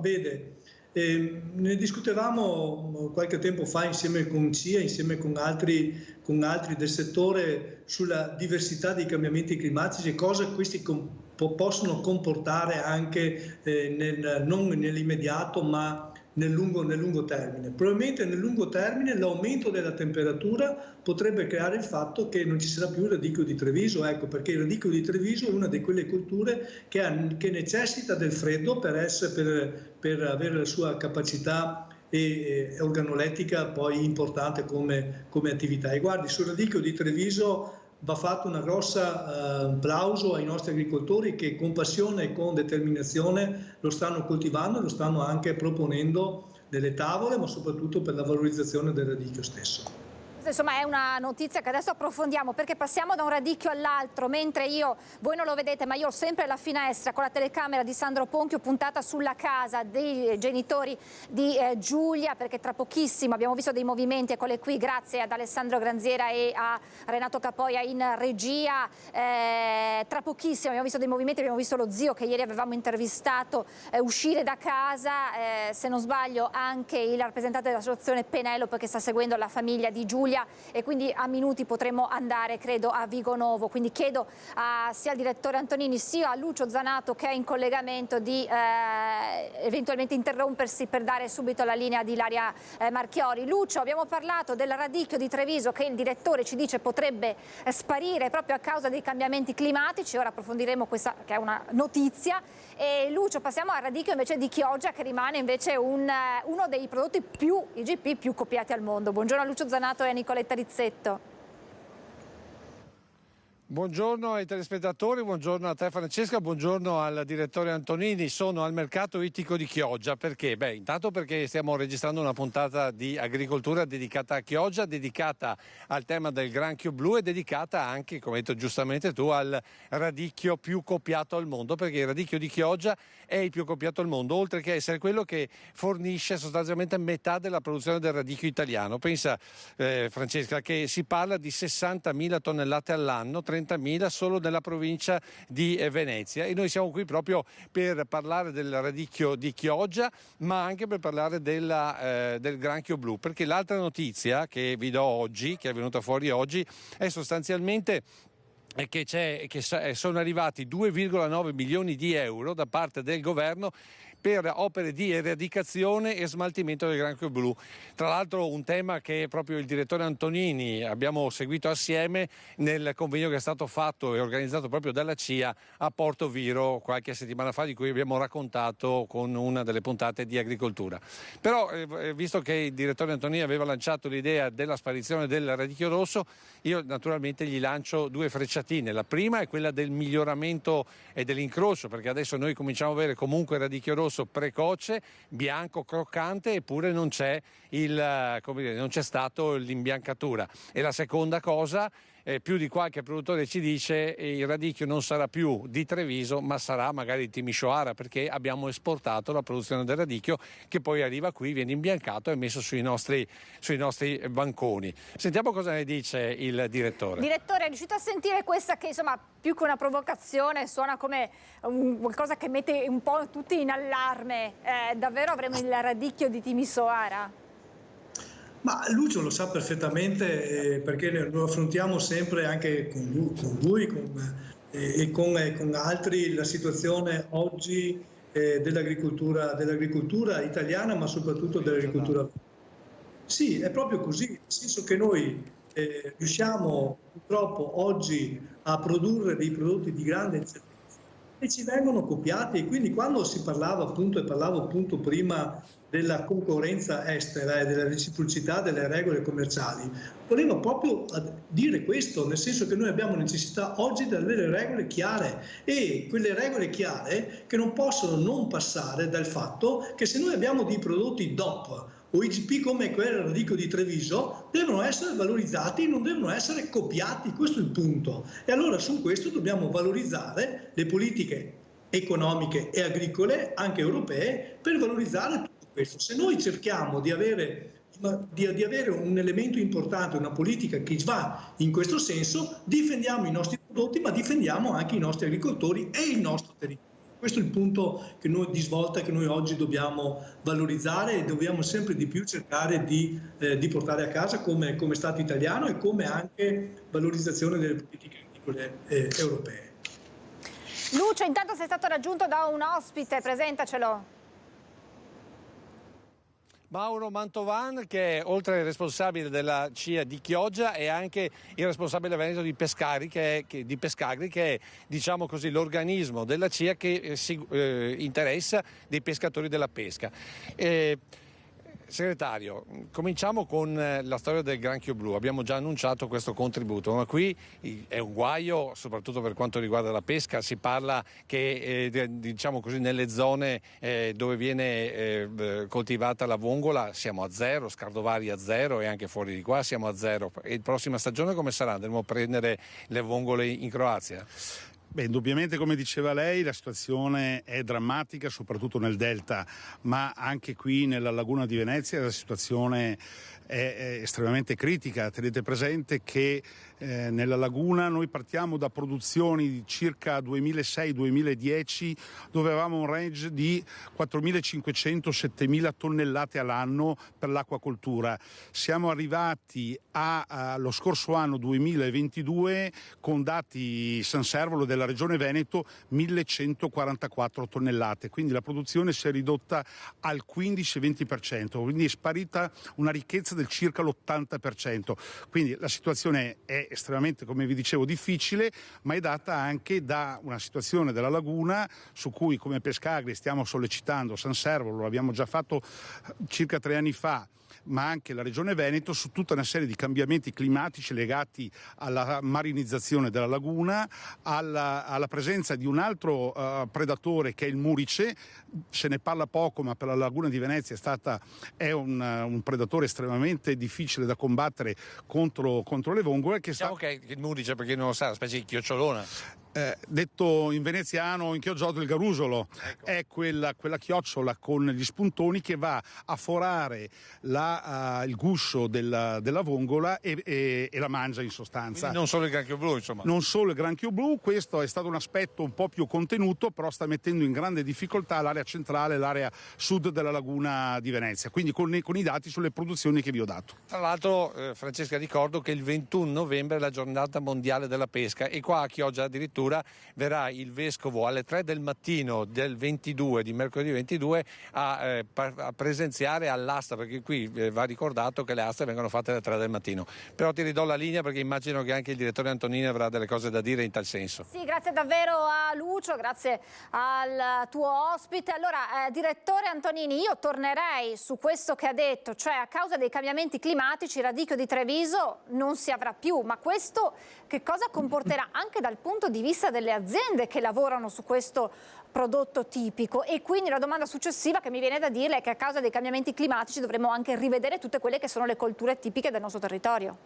vede, ne discutevamo qualche tempo fa insieme con CIA, insieme con altri del settore, sulla diversità dei cambiamenti climatici e cosa questi possono comportare anche non nell'immediato ma nel lungo termine. Probabilmente nel lungo termine l'aumento della temperatura potrebbe creare il fatto che non ci sarà più il radicchio di Treviso, ecco perché il radicchio di Treviso è una di quelle colture che necessita del freddo per avere la sua capacità organolettica poi importante come attività. E guardi, sul radicchio di Treviso va fatto una grossa plauso ai nostri agricoltori che con passione e con determinazione lo stanno coltivando, lo stanno anche proponendo nelle tavole, ma soprattutto per la valorizzazione del radicchio stesso. Insomma è una notizia che adesso approfondiamo, perché passiamo da un radicchio all'altro, mentre voi non lo vedete, ma io ho sempre la finestra con la telecamera di Sandro Ponchio puntata sulla casa dei genitori di Giulia, perché tra pochissimo abbiamo visto dei movimenti, eccole qui, grazie ad Alessandro Granziera e a Renato Capoia in regia. Tra pochissimo abbiamo visto dei movimenti, abbiamo visto lo zio che ieri avevamo intervistato uscire da casa, se non sbaglio anche il rappresentante dell'associazione Penelope che sta seguendo la famiglia di Giulia Giulia, e quindi a minuti potremo andare, credo, a Vigonovo. Quindi chiedo sia al direttore Antonini sia a Lucio Zanato, che è in collegamento, di eventualmente interrompersi per dare subito la linea di Ilaria Marchiori. Lucio, abbiamo parlato del radicchio di Treviso che il direttore ci dice potrebbe sparire proprio a causa dei cambiamenti climatici. Ora approfondiremo questa, che è una notizia. E Lucio, passiamo al radicchio invece di Chioggia, che rimane invece uno dei prodotti più IGP più copiati al mondo. Buongiorno a Lucio Zanato e a Nicoletta Rizzetto. Buongiorno ai telespettatori, buongiorno a te Francesca, buongiorno al direttore Antonini. Sono al mercato ittico di Chioggia. Perché? Beh, intanto perché stiamo registrando una puntata di agricoltura dedicata a Chioggia, dedicata al tema del granchio blu e dedicata anche, come hai detto giustamente tu, al radicchio più copiato al mondo, perché il radicchio di Chioggia è il più copiato al mondo, oltre che essere quello che fornisce sostanzialmente metà della produzione del radicchio italiano. Pensa Francesca che si parla di 60.000 tonnellate all'anno, 30.000 solo nella provincia di Venezia, e noi siamo qui proprio per parlare del radicchio di Chioggia, ma anche per parlare del granchio blu, perché l'altra notizia che vi do oggi, che è venuta fuori oggi, è sostanzialmente che sono arrivati 2,9 milioni di euro da parte del governo per opere di eradicazione e smaltimento del granchio blu. Tra l'altro un tema che proprio il direttore Antonini abbiamo seguito assieme nel convegno che è stato fatto e organizzato proprio dalla CIA a Porto Viro qualche settimana fa, di cui abbiamo raccontato con una delle puntate di agricoltura. Però visto che il direttore Antonini aveva lanciato l'idea della sparizione del radicchio rosso, io naturalmente gli lancio due frecciatine. La prima è quella del miglioramento e dell'incrocio, perché adesso noi cominciamo a avere comunque il radicchio rosso precoce, bianco, croccante, eppure non c'è non c'è stato l'imbiancatura. E la seconda cosa, più di qualche produttore ci dice, il radicchio non sarà più di Treviso, ma sarà magari di Timisoara, perché abbiamo esportato la produzione del radicchio, che poi arriva qui, viene imbiancato e messo sui nostri banconi. Sentiamo cosa ne dice il direttore. Direttore, è riuscito a sentire questa che insomma più che una provocazione suona come qualcosa che mette un po' tutti in allarme? Davvero avremo il radicchio di Timisoara? Ma Lucio lo sa perfettamente, perché lo affrontiamo sempre anche con lui e con altri la situazione oggi dell'agricoltura italiana, ma soprattutto dell'agricoltura. Sì, è proprio così, nel senso che noi riusciamo purtroppo oggi a produrre dei prodotti di grande eccellenza e ci vengono copiati, e quindi quando si parlava appunto prima della concorrenza estera e della reciprocità delle regole commerciali, volevo proprio dire questo, nel senso che noi abbiamo necessità oggi di avere regole chiare, e quelle regole chiare che non possono non passare dal fatto che se noi abbiamo dei prodotti DOP o IGP come quello radicchio di Treviso, devono essere valorizzati, non devono essere copiati, questo è il punto. E allora su questo dobbiamo valorizzare le politiche economiche e agricole, anche europee, per valorizzare tutto questo. Se noi cerchiamo di avere un elemento importante, una politica che va in questo senso, difendiamo i nostri prodotti, ma difendiamo anche i nostri agricoltori e il nostro territorio. Questo è il punto di svolta che noi oggi dobbiamo valorizzare e dobbiamo sempre di più cercare di portare a casa come Stato italiano, e come anche valorizzazione delle politiche agricole europee. Lucio, intanto sei stato raggiunto da un ospite, presentacelo. Mauro Mantovan, che oltre al responsabile della CIA di Chioggia è anche il responsabile veneto di Pescagri, che è diciamo così l'organismo della CIA che si interessa dei pescatori della pesca. Segretario, cominciamo con la storia del granchio blu. Abbiamo già annunciato questo contributo, ma qui è un guaio, soprattutto per quanto riguarda la pesca. Si parla che diciamo così, nelle zone dove viene coltivata la vongola siamo a zero, Scardovari a zero, e anche fuori di qua siamo a zero. E la prossima stagione come sarà? Andremo a prendere le vongole in Croazia? Beh, indubbiamente, come diceva lei, la situazione è drammatica, soprattutto nel delta, ma anche qui nella laguna di Venezia la situazione è estremamente critica. Tenete presente che nella laguna noi partiamo da produzioni di circa 2006-2010 dove avevamo un range di 4.500-7.000 tonnellate all'anno per l'acquacoltura. Siamo arrivati allo scorso anno 2022 con dati San Servolo della Regione Veneto 1.144 tonnellate, quindi la produzione si è ridotta al 15-20%, quindi è sparita una ricchezza del circa l'80%. Quindi la situazione è estremamente, come vi dicevo, difficile, ma è data anche da una situazione della laguna su cui come Pescagri stiamo sollecitando San Servolo, lo abbiamo già fatto circa 3 anni fa, ma anche la Regione Veneto, su tutta una serie di cambiamenti climatici legati alla marinizzazione della laguna, alla presenza di un altro predatore che è il murice. Se ne parla poco, ma per la laguna di Venezia è un predatore estremamente difficile da combattere contro le vongole. Diciamo che il murice, per chi non lo sa, è una specie di chiocciolona. Detto in veneziano, in chioggiotto il garusolo, ecco. È quella chiocciola con gli spuntoni che va a forare il guscio della vongola e la mangia in sostanza. Quindi non solo il granchio blu, insomma. Non solo il granchio blu, questo è stato un aspetto un po' più contenuto, però sta mettendo in grande difficoltà l'area centrale e l'area sud della laguna di Venezia, quindi con i dati sulle produzioni che vi ho dato. Tra l'altro, Francesca, ricordo che il 21 novembre è la giornata mondiale della pesca e qua a Chioggia addirittura verrà il vescovo alle 3 del mattino del 22, di mercoledì 22, a presenziare all'asta, perché qui va ricordato che le aste vengono fatte alle 3 del mattino. Però ti ridò la linea perché immagino che anche il direttore Antonini avrà delle cose da dire in tal senso. Sì, grazie davvero a Lucio, grazie al tuo ospite. Allora, direttore Antonini, io tornerei su questo che ha detto, cioè a causa dei cambiamenti climatici il radicchio di Treviso non si avrà più, ma questo che cosa comporterà anche dal punto di vista delle aziende che lavorano su questo prodotto tipico? E quindi la domanda successiva che mi viene da dirle è che a causa dei cambiamenti climatici dovremo anche rivedere tutte quelle che sono le colture tipiche del nostro territorio.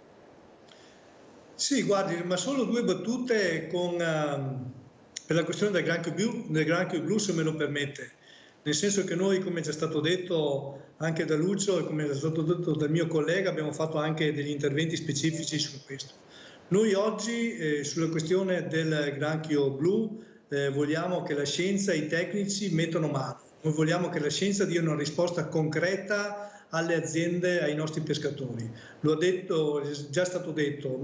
Sì, guardi, ma solo 2 battute per la questione del granchio blu, se me lo permette. Nel senso che noi, come è già stato detto anche da Lucio e come è stato detto dal mio collega, abbiamo fatto anche degli interventi specifici su questo. Noi oggi sulla questione del granchio blu vogliamo che la scienza e i tecnici mettano mano, noi vogliamo che la scienza dia una risposta concreta alle aziende, ai nostri pescatori. Lo ha detto, è già stato detto,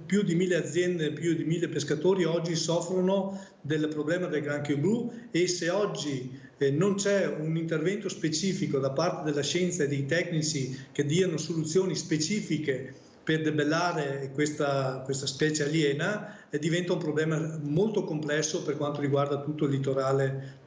più di 1000 aziende, più di 1000 pescatori oggi soffrono del problema del granchio blu e se oggi non c'è un intervento specifico da parte della scienza e dei tecnici che diano soluzioni specifiche per debellare questa specie aliena, diventa un problema molto complesso per quanto riguarda tutto il litorale,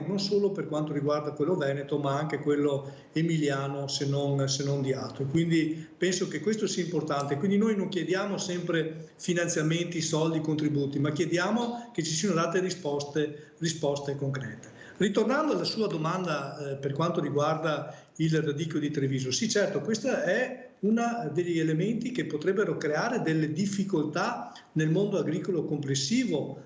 non solo per quanto riguarda quello veneto, ma anche quello emiliano, se non di altro. Quindi penso che questo sia importante. Quindi noi non chiediamo sempre finanziamenti, soldi, contributi, ma chiediamo che ci siano date risposte concrete. Ritornando alla sua domanda per quanto riguarda il radicchio di Treviso, sì, certo, questa è uno degli elementi che potrebbero creare delle difficoltà nel mondo agricolo complessivo,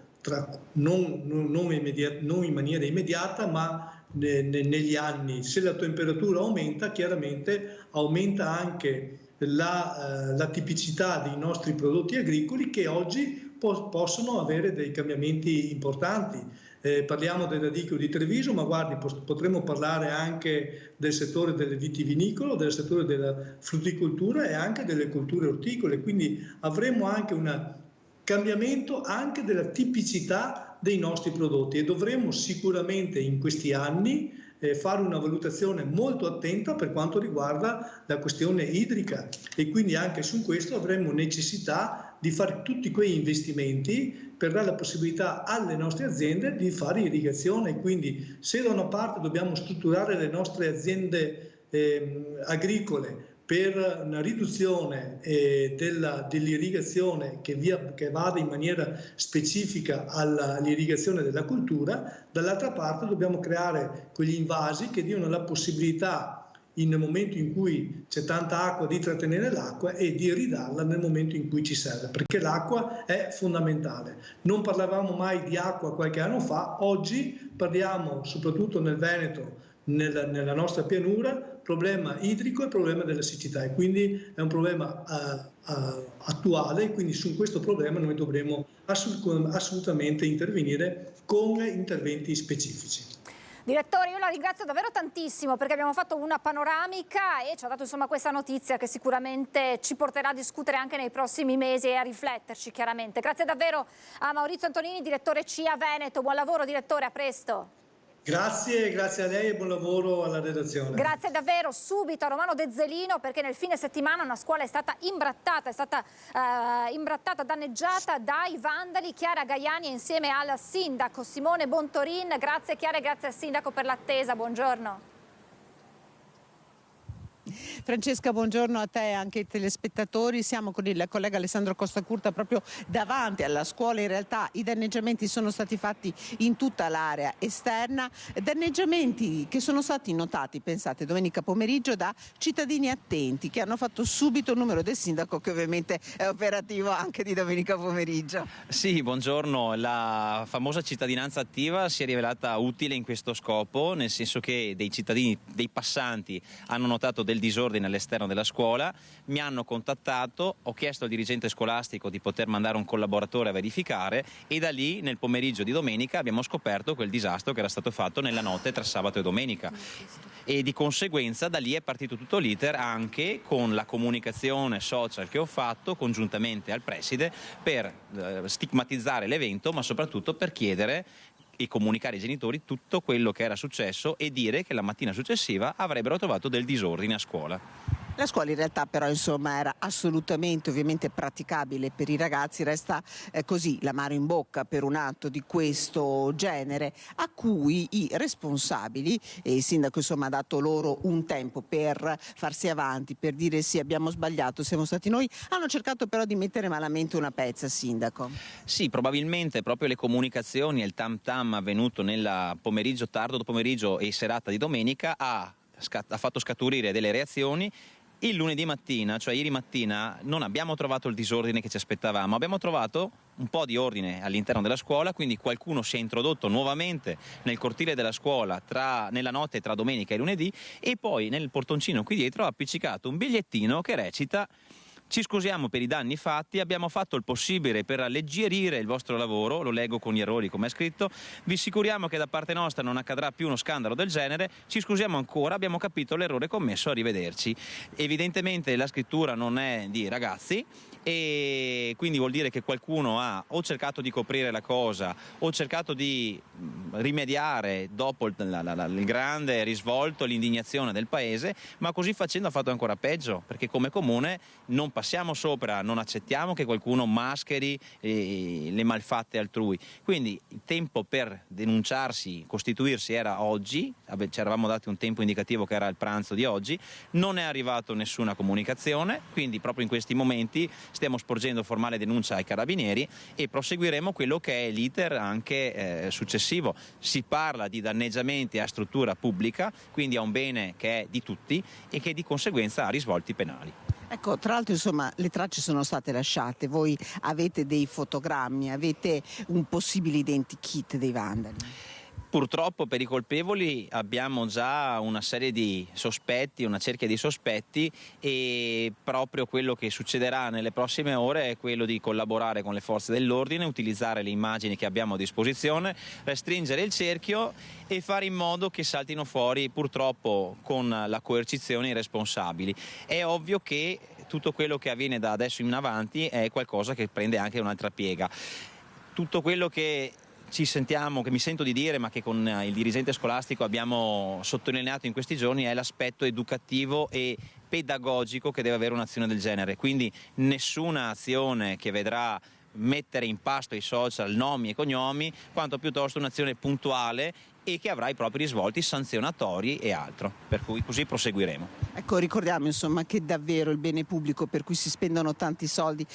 non in maniera immediata, ma negli anni. Se la temperatura aumenta, chiaramente aumenta anche la tipicità dei nostri prodotti agricoli che oggi possono avere dei cambiamenti importanti. Parliamo del radicchio di Treviso, ma guardi, potremmo parlare anche del settore del vitivinicolo, del settore della frutticoltura e anche delle colture orticole, quindi avremo anche un cambiamento anche della tipicità dei nostri prodotti e dovremo sicuramente in questi anni fare una valutazione molto attenta per quanto riguarda la questione idrica e quindi anche su questo avremo necessità di fare tutti quei investimenti per dare la possibilità alle nostre aziende di fare irrigazione. Quindi se da una parte dobbiamo strutturare le nostre aziende agricole per una riduzione dell'irrigazione che vada in maniera specifica all'irrigazione della cultura, dall'altra parte dobbiamo creare quegli invasi che diano la possibilità nel momento in cui c'è tanta acqua, di trattenere l'acqua e di ridarla nel momento in cui ci serve, perché l'acqua è fondamentale. Non parlavamo mai di acqua qualche anno fa, oggi parliamo soprattutto nel Veneto, nella nostra pianura, problema idrico e problema della siccità, e quindi è un problema attuale, quindi su questo problema noi dovremo assolutamente intervenire con interventi specifici. Direttore, io la ringrazio davvero tantissimo perché abbiamo fatto una panoramica e ci ha dato insomma questa notizia che sicuramente ci porterà a discutere anche nei prossimi mesi e a rifletterci chiaramente. Grazie davvero a Maurizio Antonini, direttore CIA Veneto. Buon lavoro direttore, a presto. Grazie a lei e buon lavoro alla redazione. Grazie davvero subito a Romano De Zelino, perché nel fine settimana una scuola è stata imbrattata, danneggiata dai vandali. Chiara Gaiani insieme al sindaco Simone Bontorin. Grazie Chiara e grazie al sindaco per l'attesa, buongiorno. Francesca, buongiorno a te e anche ai telespettatori. Siamo con il collega Alessandro Costacurta proprio davanti alla scuola. In realtà i danneggiamenti sono stati fatti in tutta l'area esterna, danneggiamenti che sono stati notati, pensate, domenica pomeriggio da cittadini attenti che hanno fatto subito il numero del sindaco, che ovviamente è operativo anche di domenica pomeriggio. Sì, buongiorno. La famosa cittadinanza attiva si è rivelata utile in questo scopo, nel senso che dei cittadini, dei passanti, hanno notato del disordine all'esterno della scuola, mi hanno contattato, ho chiesto al dirigente scolastico di poter mandare un collaboratore a verificare e da lì nel pomeriggio di domenica abbiamo scoperto quel disastro che era stato fatto nella notte tra sabato e domenica e di conseguenza da lì è partito tutto l'iter anche con la comunicazione social che ho fatto congiuntamente al preside per stigmatizzare l'evento, ma soprattutto per chiedere e comunicare ai genitori tutto quello che era successo e dire che la mattina successiva avrebbero trovato del disordine a scuola. La scuola in realtà però insomma era assolutamente ovviamente praticabile per i ragazzi, resta così l'amaro in bocca per un atto di questo genere a cui i responsabili, e il sindaco insomma ha dato loro un tempo per farsi avanti, per dire sì abbiamo sbagliato, siamo stati noi, hanno cercato però di mettere malamente una pezza, sindaco. Sì, probabilmente proprio le comunicazioni e il tam tam avvenuto nel pomeriggio, tardo pomeriggio e serata di domenica ha fatto scaturire delle reazioni. Il lunedì mattina, cioè ieri mattina, non abbiamo trovato il disordine che ci aspettavamo, abbiamo trovato un po' di ordine all'interno della scuola, quindi qualcuno si è introdotto nuovamente nel cortile della scuola nella notte tra domenica e lunedì e poi nel portoncino qui dietro ha appiccicato un bigliettino che recita: ci scusiamo per i danni fatti, abbiamo fatto il possibile per alleggerire il vostro lavoro, lo leggo con gli errori come è scritto, vi assicuriamo che da parte nostra non accadrà più uno scandalo del genere, ci scusiamo ancora, abbiamo capito l'errore commesso, arrivederci. Evidentemente la scrittura non è di ragazzi e quindi vuol dire che qualcuno ha o cercato di coprire la cosa o cercato di rimediare dopo il grande risvolto, l'indignazione del paese, ma così facendo ha fatto ancora peggio, perché come comune non passiamo sopra, non accettiamo che qualcuno mascheri le malfatte altrui, quindi il tempo per denunciarsi, costituirsi era oggi, ci eravamo dati un tempo indicativo che era il pranzo di oggi, non è arrivato nessuna comunicazione, quindi proprio in questi momenti stiamo sporgendo formale denuncia ai carabinieri e proseguiremo quello che è l'iter anche successivo. Si parla di danneggiamenti a struttura pubblica, quindi a un bene che è di tutti e che di conseguenza ha risvolti penali. Ecco, tra l'altro insomma le tracce sono state lasciate, voi avete dei fotogrammi, avete un possibile identikit dei vandali? Purtroppo per i colpevoli abbiamo già una serie di sospetti, una cerchia di sospetti e proprio quello che succederà nelle prossime ore è quello di collaborare con le forze dell'ordine, utilizzare le immagini che abbiamo a disposizione, restringere il cerchio e fare in modo che saltino fuori purtroppo con la coercizione i responsabili. È ovvio che tutto quello che avviene da adesso in avanti è qualcosa che prende anche un'altra piega. Tutto quello che ci sentiamo, che mi sento di dire, ma che con il dirigente scolastico abbiamo sottolineato in questi giorni, è l'aspetto educativo e pedagogico che deve avere un'azione del genere. Quindi nessuna azione che vedrà mettere in pasto ai social nomi e cognomi, quanto piuttosto un'azione puntuale e che avrà i propri risvolti sanzionatori e altro, per cui così proseguiremo. Ecco, ricordiamo insomma che davvero il bene pubblico per cui si spendono tanti soldi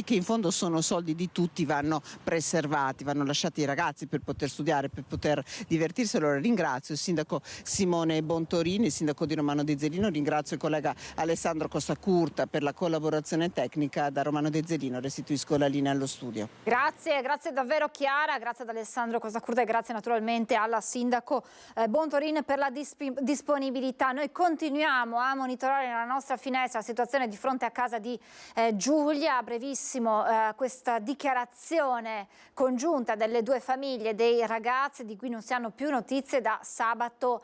che in fondo sono soldi di tutti, vanno preservati, vanno lasciati ai ragazzi per poter studiare, per poter divertirsi. Allora ringrazio il sindaco Simone Bontorini, il sindaco di Romano De Zelino, ringrazio il collega Alessandro Costacurta per la collaborazione tecnica. Da Romano De Zelino restituisco la linea allo studio. Grazie davvero Chiara, grazie ad Alessandro Costacurta e grazie naturalmente alla sindaco Bontorin per la disponibilità. Noi continuiamo a monitorare nella nostra finestra la situazione di fronte a casa di Giulia. A brevissimo questa dichiarazione congiunta delle due famiglie dei ragazzi di cui non si hanno più notizie da sabato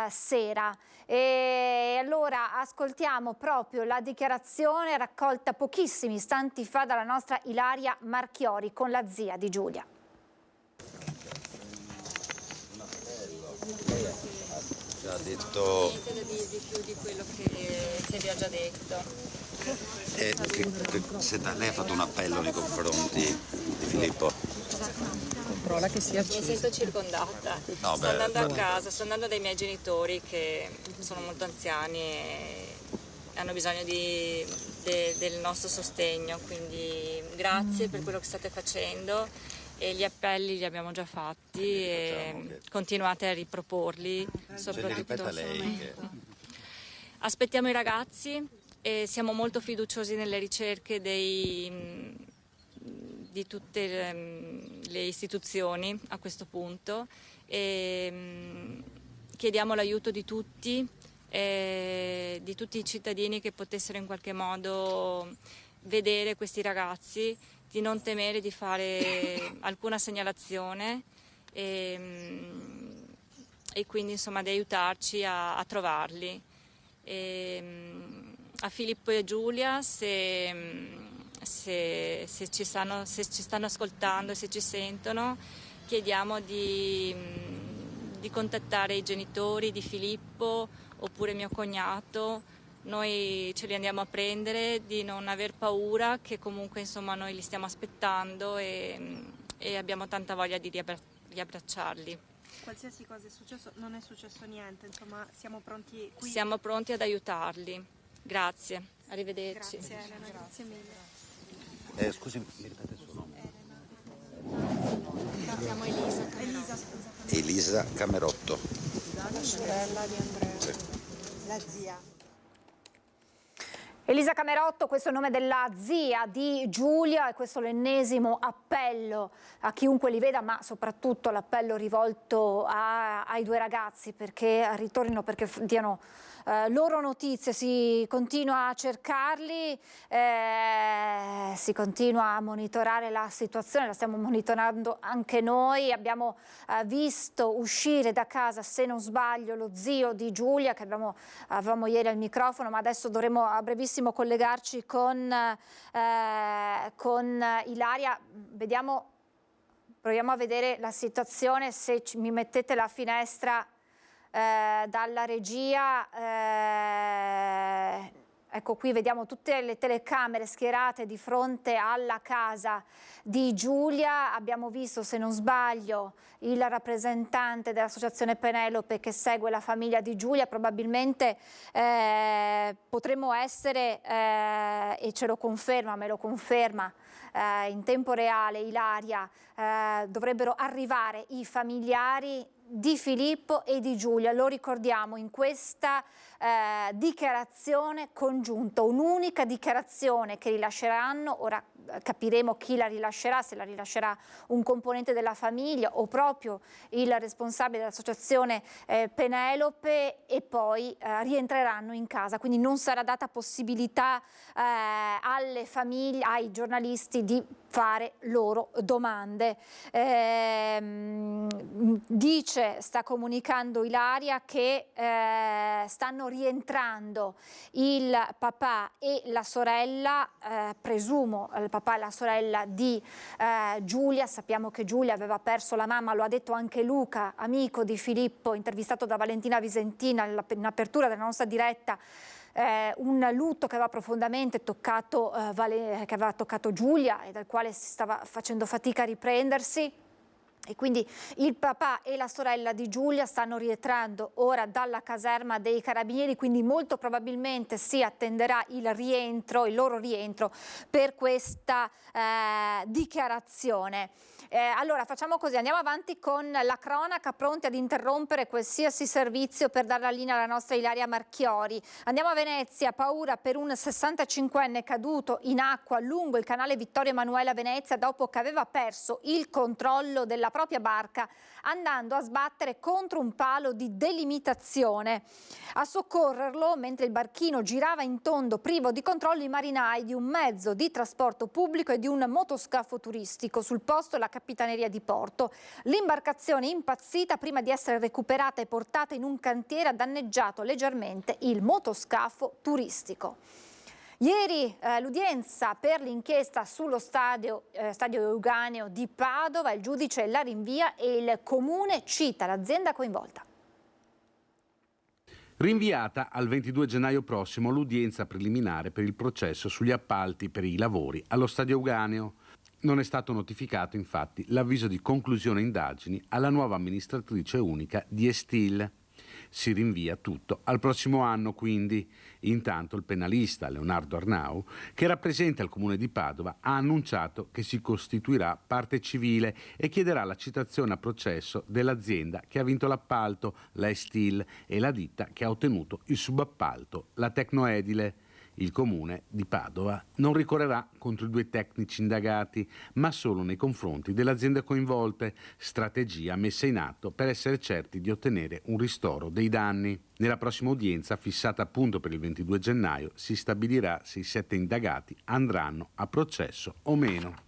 sera. E allora ascoltiamo proprio la dichiarazione raccolta pochissimi istanti fa dalla nostra Ilaria Marchiori con la zia di Giulia. Ha detto niente da dirvi più di quello che vi ho già detto. Lei ha fatto un appello nei confronti di Filippo. Controlla che sia acceso. Mi sento circondata. No, sto andando a casa, sto andando dai miei genitori che sono molto anziani e hanno bisogno del nostro sostegno, quindi grazie per quello che state facendo. E gli appelli li abbiamo già fatti e continuate a riproporli. Soprattutto aspettiamo i ragazzi e siamo molto fiduciosi nelle ricerche di tutte le istituzioni a questo punto e chiediamo l'aiuto di tutti i cittadini che potessero in qualche modo vedere questi ragazzi, di non temere di fare alcuna segnalazione e quindi insomma di aiutarci a trovarli. A Filippo e Giulia, se ci stanno ascoltando e se ci sentono, chiediamo di contattare i genitori di Filippo oppure mio cognato. Noi ce li andiamo a prendere, di non aver paura, che comunque insomma noi li stiamo aspettando e abbiamo tanta voglia di riabbracciarli. Qualsiasi cosa è successo, non è successo niente, insomma siamo pronti qui. Siamo pronti ad aiutarli. Grazie, arrivederci. Grazie Elena, grazie mille. Scusi, mi ripete il suo nome? Siamo Elisa. Elisa Camerotto. La sorella di Andrea. Sì. La zia. Elisa Camerotto, questo è il nome della zia di Giulia e questo è l'ennesimo appello a chiunque li veda, ma soprattutto l'appello rivolto ai due ragazzi perché ritornino, perché diano loro notizie. Si continua a cercarli, si continua a monitorare la situazione, la stiamo monitorando anche noi. Abbiamo visto uscire da casa, se non sbaglio, lo zio di Giulia che avevamo ieri al microfono, ma adesso dovremo a brevissimo collegarci con Ilaria. Proviamo a vedere la situazione, se mi mettete la finestra dalla regia. Ecco, qui vediamo tutte le telecamere schierate di fronte alla casa di Giulia. Abbiamo visto, se non sbaglio, il rappresentante dell'associazione Penelope che segue la famiglia di Giulia. Probabilmente potremmo essere, e ce lo conferma, me lo conferma in tempo reale Ilaria, dovrebbero arrivare i familiari di Filippo e di Giulia. Lo ricordiamo in questa dichiarazione congiunta, un'unica dichiarazione che rilasceranno. Ora capiremo chi la rilascerà, se la rilascerà un componente della famiglia o proprio il responsabile dell'associazione Penelope, e poi rientreranno in casa, quindi non sarà data possibilità alle famiglie, ai giornalisti di fare loro domande. Sta comunicando Ilaria che stanno rientrando il papà e la sorella, presumo il papà e la sorella di Giulia. Sappiamo che Giulia aveva perso la mamma, lo ha detto anche Luca, amico di Filippo, intervistato da Valentina Visentina in apertura della nostra diretta. Un lutto che aveva profondamente toccato, che aveva toccato Giulia e dal quale si stava facendo fatica a riprendersi. E quindi il papà e la sorella di Giulia stanno rientrando ora dalla caserma dei Carabinieri, quindi molto probabilmente si attenderà il loro rientro per questa dichiarazione. Allora facciamo così, andiamo avanti con la cronaca, pronti ad interrompere qualsiasi servizio per dare la linea alla nostra Ilaria Marchiori. Andiamo a Venezia, paura per un 65enne caduto in acqua lungo il canale Vittorio Emanuele a Venezia dopo che aveva perso il controllo della propria barca andando a sbattere contro un palo di delimitazione. A soccorrerlo, mentre il barchino girava in tondo privo di controllo, i marinai di un mezzo di trasporto pubblico e di un motoscafo turistico. Sul posto la Capitaneria di Porto. L'imbarcazione impazzita, prima di essere recuperata e portata in un cantiere, ha danneggiato leggermente il motoscafo turistico. Ieri l'udienza per l'inchiesta sullo stadio Euganeo di Padova, il giudice la rinvia e il comune cita l'azienda coinvolta. Rinviata al 22 gennaio prossimo l'udienza preliminare per il processo sugli appalti per i lavori allo stadio Euganeo. Non è stato notificato infatti l'avviso di conclusione indagini alla nuova amministratrice unica di Estil. Si rinvia tutto al prossimo anno quindi. Intanto il penalista Leonardo Arnau, che rappresenta il comune di Padova, ha annunciato che si costituirà parte civile e chiederà la citazione a processo dell'azienda che ha vinto l'appalto, la Estil, e la ditta che ha ottenuto il subappalto, la Tecnoedile. Il comune di Padova non ricorrerà contro i due tecnici indagati, ma solo nei confronti delle aziende coinvolte, strategia messa in atto per essere certi di ottenere un ristoro dei danni. Nella prossima udienza, fissata appunto per il 22 gennaio, si stabilirà se i 7 indagati andranno a processo o meno.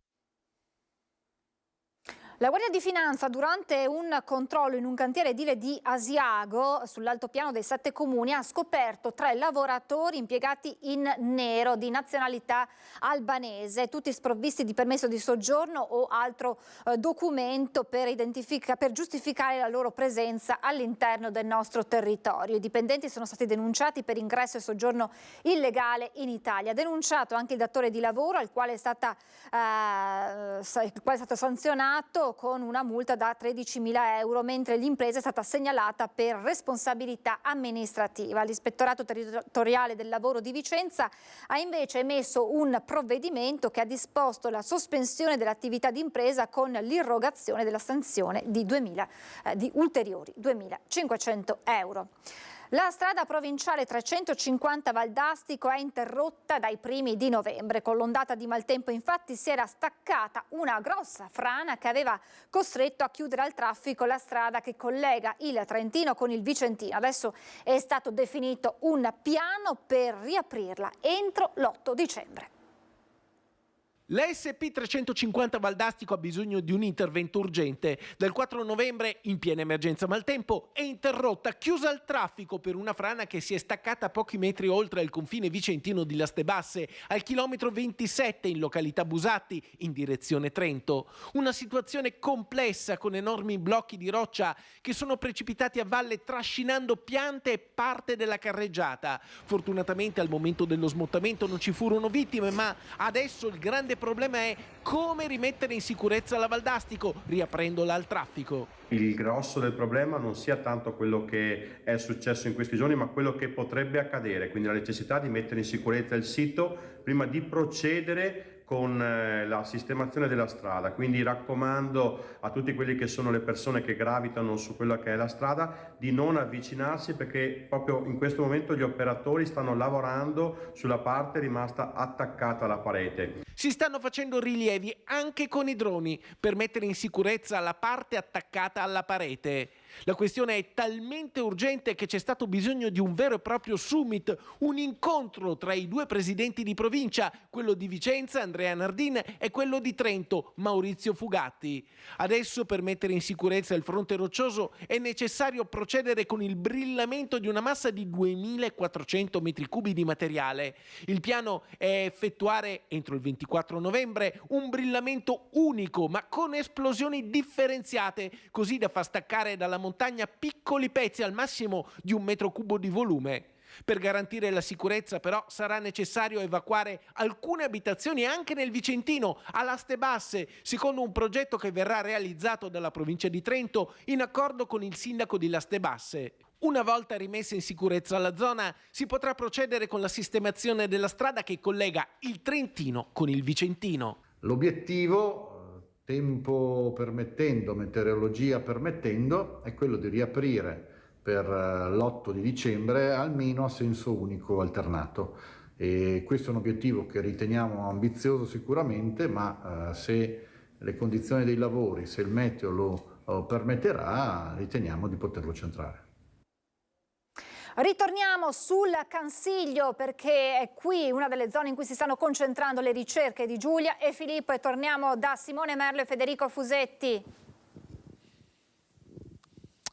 La Guardia di Finanza, durante un controllo in un cantiere edile di Asiago, sull'altopiano dei 7 comuni, ha scoperto 3 lavoratori impiegati in nero di nazionalità albanese, tutti sprovvisti di permesso di soggiorno o altro documento per giustificare la loro presenza all'interno del nostro territorio. I dipendenti sono stati denunciati per ingresso e soggiorno illegale in Italia. Ha denunciato anche il datore di lavoro, al quale è stato sanzionato con una multa da 13.000 euro, mentre l'impresa è stata segnalata per responsabilità amministrativa. L'Ispettorato Territoriale del Lavoro di Vicenza ha invece emesso un provvedimento che ha disposto la sospensione dell'attività d'impresa con l'irrogazione della sanzione di ulteriori 2.500 euro. La strada provinciale 350 Valdastico è interrotta dai primi di novembre. Con l'ondata di maltempo infatti si era staccata una grossa frana che aveva costretto a chiudere al traffico la strada che collega il Trentino con il Vicentino. Adesso è stato definito un piano per riaprirla entro l'8 dicembre. La SP 350 Valdastico ha bisogno di un intervento urgente. Dal 4 novembre, in piena emergenza maltempo, è interrotta, chiusa al traffico per una frana che si è staccata pochi metri oltre il confine vicentino di Lastebasse, al chilometro 27 in località Busatti, in direzione Trento. Una situazione complessa con enormi blocchi di roccia che sono precipitati a valle trascinando piante e parte della carreggiata. Fortunatamente al momento dello smottamento non ci furono vittime, ma adesso il grande problema è come rimettere in sicurezza la Valdastico, riaprendola al traffico. Il grosso del problema non sia tanto quello che è successo in questi giorni, ma quello che potrebbe accadere, quindi la necessità di mettere in sicurezza il sito prima di procedere con la sistemazione della strada. Quindi raccomando a tutti quelli che sono le persone che gravitano su quella che è la strada di non avvicinarsi, perché proprio in questo momento gli operatori stanno lavorando sulla parte rimasta attaccata alla parete. Si stanno facendo rilievi anche con i droni per mettere in sicurezza la parte attaccata alla parete. La questione è talmente urgente che c'è stato bisogno di un vero e proprio summit, un incontro tra i due presidenti di provincia, quello di Vicenza, Andrea Nardin, e quello di Trento, Maurizio Fugatti. Adesso per mettere in sicurezza il fronte roccioso è necessario procedere con il brillamento di una massa di 2.400 metri cubi di materiale. Il piano è effettuare entro il 24 novembre un brillamento unico ma con esplosioni differenziate, così da far staccare dalla montagna piccoli pezzi al massimo di 1 metro cubo di volume. Per garantire la sicurezza però sarà necessario evacuare alcune abitazioni anche nel Vicentino, a Laste Basse, secondo un progetto che verrà realizzato dalla provincia di Trento in accordo con il sindaco di Laste Basse. Una volta rimessa in sicurezza la zona, si potrà procedere con la sistemazione della strada che collega il Trentino con il Vicentino. L'obiettivo, tempo permettendo, meteorologia permettendo, è quello di riaprire per l'8 di dicembre almeno a senso unico alternato. E questo è un obiettivo che riteniamo ambizioso sicuramente, ma se le condizioni dei lavori, se il meteo lo permetterà, riteniamo di poterlo centrare. Ritorniamo sul Cansiglio perché è qui una delle zone in cui si stanno concentrando le ricerche di Giulia e Filippo, e torniamo da Simone Merlo e Federico Fusetti.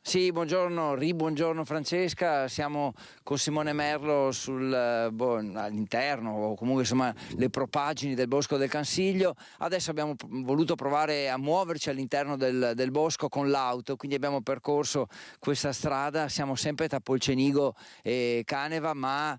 Sì, buongiorno, buongiorno Francesca, siamo con Simone Merlo all'interno o comunque insomma le propagini del Bosco del Cansiglio. Adesso abbiamo voluto provare a muoverci all'interno del bosco con l'auto, quindi abbiamo percorso questa strada, siamo sempre tra Polcenigo e Caneva, ma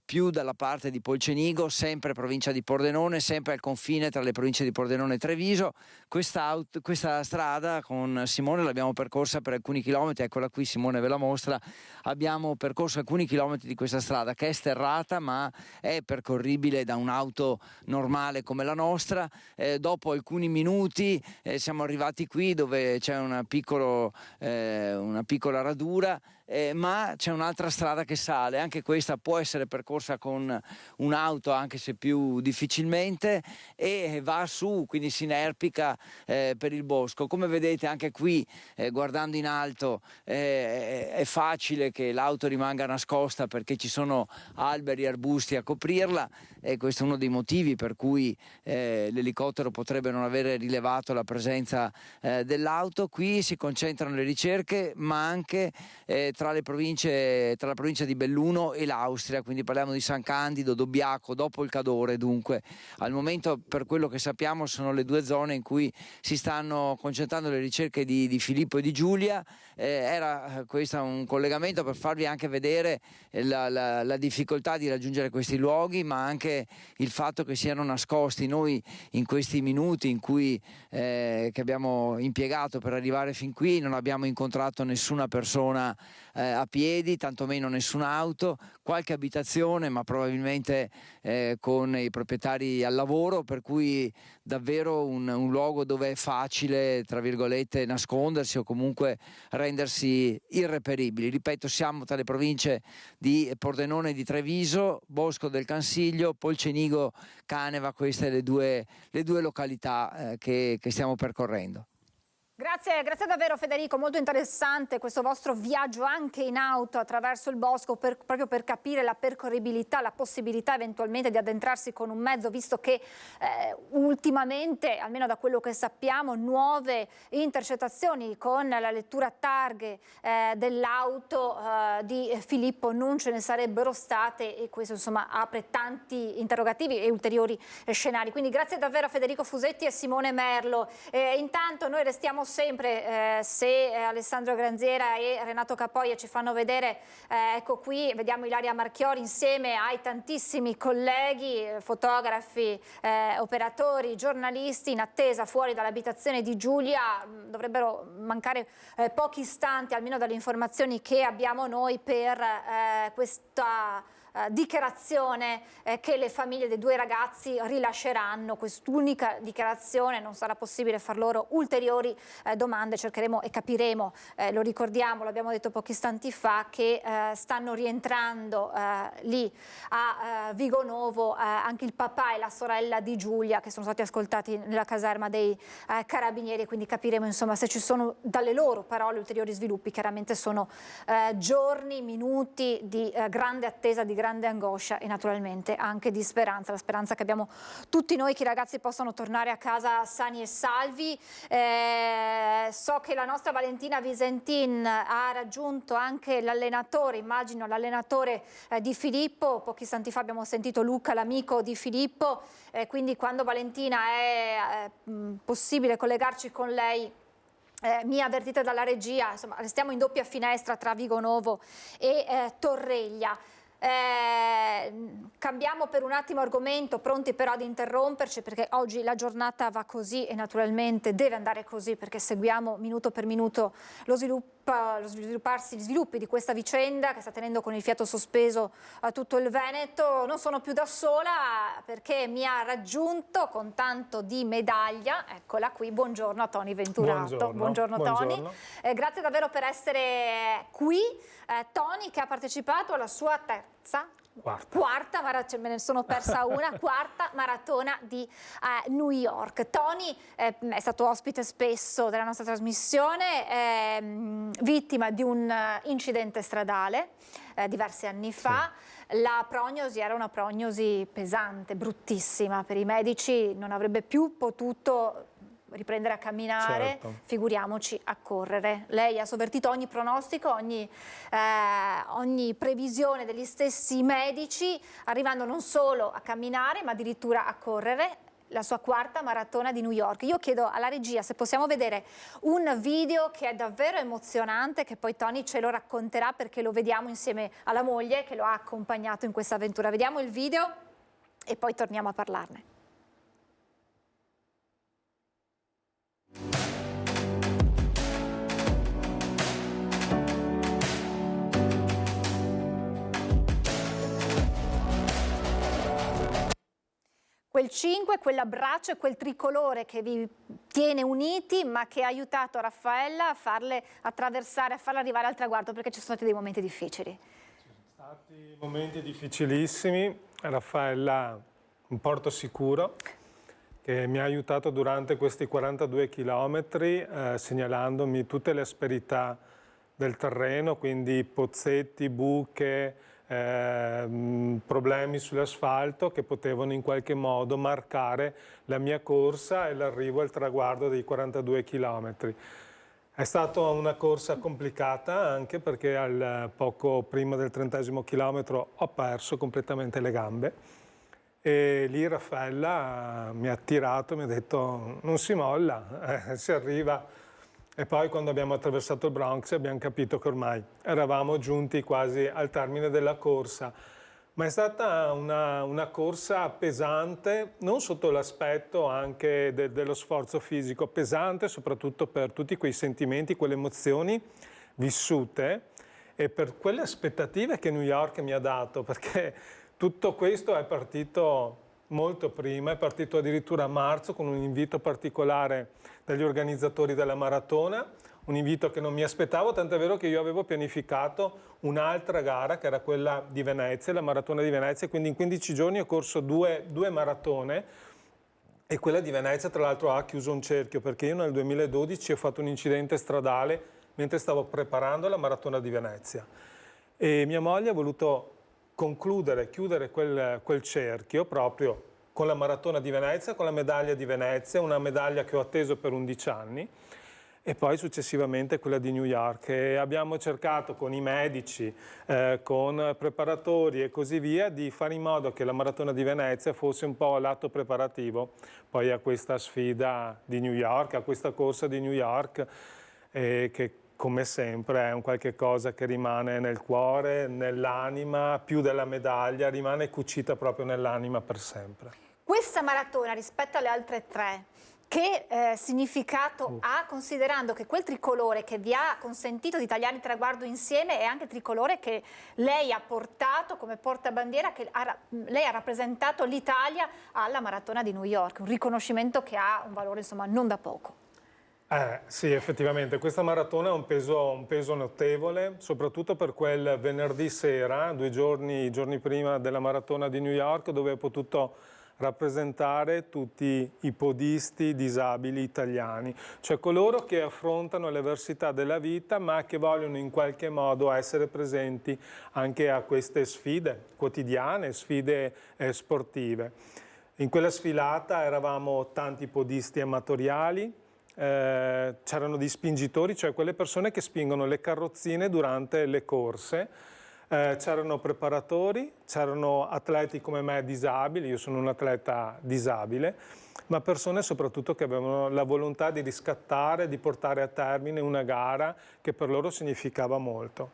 più dalla parte di Polcenigo, sempre provincia di Pordenone, sempre al confine tra le province di Pordenone e Treviso. Questa strada con Simone l'abbiamo percorsa per alcuni chilometri. Eccola qui, Simone ve la mostra. Abbiamo percorso alcuni chilometri di questa strada che è sterrata ma è percorribile da un'auto normale come la nostra. Dopo alcuni minuti siamo arrivati qui dove c'è una piccola radura, ma c'è un'altra strada che sale, anche questa può essere percorsa con un'auto anche se più difficilmente, e va su, quindi si inerpica per il bosco. Come vedete anche qui, guardando in alto, è facile che l'auto rimanga nascosta perché ci sono alberi e arbusti a coprirla, e questo è uno dei motivi per cui l'elicottero potrebbe non avere rilevato la presenza dell'auto. Qui si concentrano le ricerche, ma anche tra la provincia di Belluno e l'Austria, quindi parliamo di San Candido, Dobbiaco, dopo il Cadore. Dunque al momento, per quello che sappiamo, sono le due zone in cui si stanno concentrando le ricerche di Filippo e di Giulia. Era questo un collegamento per farvi anche vedere la difficoltà di raggiungere questi luoghi, ma anche il fatto che siano nascosti. Noi in questi minuti in cui che abbiamo impiegato per arrivare fin qui non abbiamo incontrato nessuna persona a piedi, tantomeno nessuna auto, qualche abitazione, ma probabilmente con i proprietari al lavoro, per cui davvero un luogo dove è facile, tra virgolette, nascondersi o comunque rendersi irreperibili. Ripeto, siamo tra le province di Pordenone e di Treviso, Bosco del Cansiglio, Polcenigo, Caneva, queste le due località che stiamo percorrendo. Grazie davvero Federico, molto interessante questo vostro viaggio anche in auto attraverso il bosco proprio per capire la percorribilità, la possibilità eventualmente di addentrarsi con un mezzo, visto che ultimamente, almeno da quello che sappiamo, nuove intercettazioni con la lettura a targhe dell'auto di Filippo non ce ne sarebbero state, e questo insomma apre tanti interrogativi e ulteriori scenari. Quindi grazie davvero a Federico Fusetti e Simone Merlo. Intanto noi restiamo sempre, se Alessandro Granziera e Renato Capoia ci fanno vedere, ecco qui, vediamo Ilaria Marchiori insieme ai tantissimi colleghi, fotografi, operatori, giornalisti in attesa fuori dall'abitazione di Giulia. Dovrebbero mancare pochi istanti, almeno dalle informazioni che abbiamo noi, per questa dichiarazione che le famiglie dei due ragazzi rilasceranno. Quest'unica dichiarazione, non sarà possibile far loro ulteriori domande. Cercheremo e capiremo, lo ricordiamo, l'abbiamo detto pochi istanti fa, che stanno rientrando lì a Vigonovo anche il papà e la sorella di Giulia, che sono stati ascoltati nella caserma dei carabinieri, quindi capiremo insomma se ci sono dalle loro parole ulteriori sviluppi. Chiaramente sono giorni, minuti di grande attesa, di grande angoscia e naturalmente anche di speranza, la speranza che abbiamo tutti noi che i ragazzi possano tornare a casa sani e salvi. So che la nostra Valentina Visentin ha raggiunto anche l'allenatore, immagino l'allenatore di Filippo. Pochi istanti fa abbiamo sentito Luca, l'amico di Filippo, quindi quando Valentina è possibile collegarci con lei, mi avvertite dalla regia, insomma restiamo in doppia finestra tra Vigonovo e Torreglia. Cambiamo per un attimo argomento, pronti però ad interromperci perché oggi la giornata va così e naturalmente deve andare così perché seguiamo minuto per minuto gli sviluppi di questa vicenda che sta tenendo con il fiato sospeso a tutto il Veneto. Non sono più da sola perché mi ha raggiunto con tanto di medaglia, eccola qui, buongiorno a Tony Venturato. Buongiorno Tony, grazie davvero per essere qui. Tony che ha partecipato alla sua quarta me ne sono persa una, quarta maratona di New York. Tony è stato ospite spesso della nostra trasmissione, vittima di un incidente stradale diversi anni fa. La prognosi era una prognosi pesante, bruttissima per i medici, non avrebbe più potuto riprendere a camminare, figuriamoci a correre. Lei ha sovvertito ogni pronostico, ogni previsione degli stessi medici, arrivando non solo a camminare ma addirittura a correre. La sua quarta maratona di New York. Io chiedo alla regia se possiamo vedere un video che è davvero emozionante, che poi Tony ce lo racconterà perché lo vediamo insieme alla moglie che lo ha accompagnato in questa avventura. Vediamo il video e poi torniamo a parlarne. Quel 5, quell'abbraccio e quel tricolore che vi tiene uniti, ma che ha aiutato Raffaella a farle attraversare, a farla arrivare al traguardo, perché ci sono stati dei momenti difficili. Ci sono stati momenti difficilissimi. Raffaella, un porto sicuro, che mi ha aiutato durante questi 42 chilometri, segnalandomi tutte le asperità del terreno, quindi pozzetti, buche, problemi sull'asfalto che potevano in qualche modo marcare la mia corsa e l'arrivo al traguardo dei 42 chilometri. È stata una corsa complicata anche perché poco prima del 30° chilometro ho perso completamente le gambe e lì Raffaella mi ha attirato, mi ha detto non si molla, si arriva. E poi quando abbiamo attraversato il Bronx abbiamo capito che ormai eravamo giunti quasi al termine della corsa. Ma è stata una corsa pesante, non sotto l'aspetto anche dello sforzo fisico, pesante soprattutto per tutti quei sentimenti, quelle emozioni vissute e per quelle aspettative che New York mi ha dato, perché tutto questo è partito molto prima, è partito addirittura a marzo con un invito particolare dagli organizzatori della maratona, un invito che non mi aspettavo, tant'è vero che io avevo pianificato un'altra gara che era quella di Venezia, la maratona di Venezia, quindi in 15 giorni ho corso due maratone e quella di Venezia tra l'altro ha chiuso un cerchio perché io nel 2012 ho fatto un incidente stradale mentre stavo preparando la maratona di Venezia e mia moglie ha voluto chiudere quel cerchio proprio con la maratona di Venezia, con la medaglia di Venezia, una medaglia che ho atteso per 11 anni e poi successivamente quella di New York. E abbiamo cercato con i medici, con preparatori e così via di fare in modo che la maratona di Venezia fosse un po' l'atto preparativo poi a questa sfida di New York, a questa corsa di New York che come sempre è un qualche cosa che rimane nel cuore, nell'anima, più della medaglia, rimane cucita proprio nell'anima per sempre. Questa maratona rispetto alle altre tre, che significato ha, considerando che quel tricolore che vi ha consentito di tagliare il traguardo insieme è anche il tricolore che lei ha portato come portabandiera, che lei ha rappresentato l'Italia alla maratona di New York, un riconoscimento che ha un valore insomma non da poco. Sì, effettivamente, questa maratona ha un peso notevole, soprattutto per quel venerdì sera, i giorni prima della maratona di New York, dove ho potuto rappresentare tutti i podisti disabili italiani, cioè coloro che affrontano le avversità della vita ma che vogliono in qualche modo essere presenti anche a queste sfide quotidiane, sfide sportive. In quella sfilata eravamo tanti podisti amatoriali, c'erano dei spingitori, cioè quelle persone che spingono le carrozzine durante le corse, c'erano preparatori, c'erano atleti come me disabili, io sono un atleta disabile, ma persone soprattutto che avevano la volontà di riscattare, di portare a termine una gara che per loro significava molto.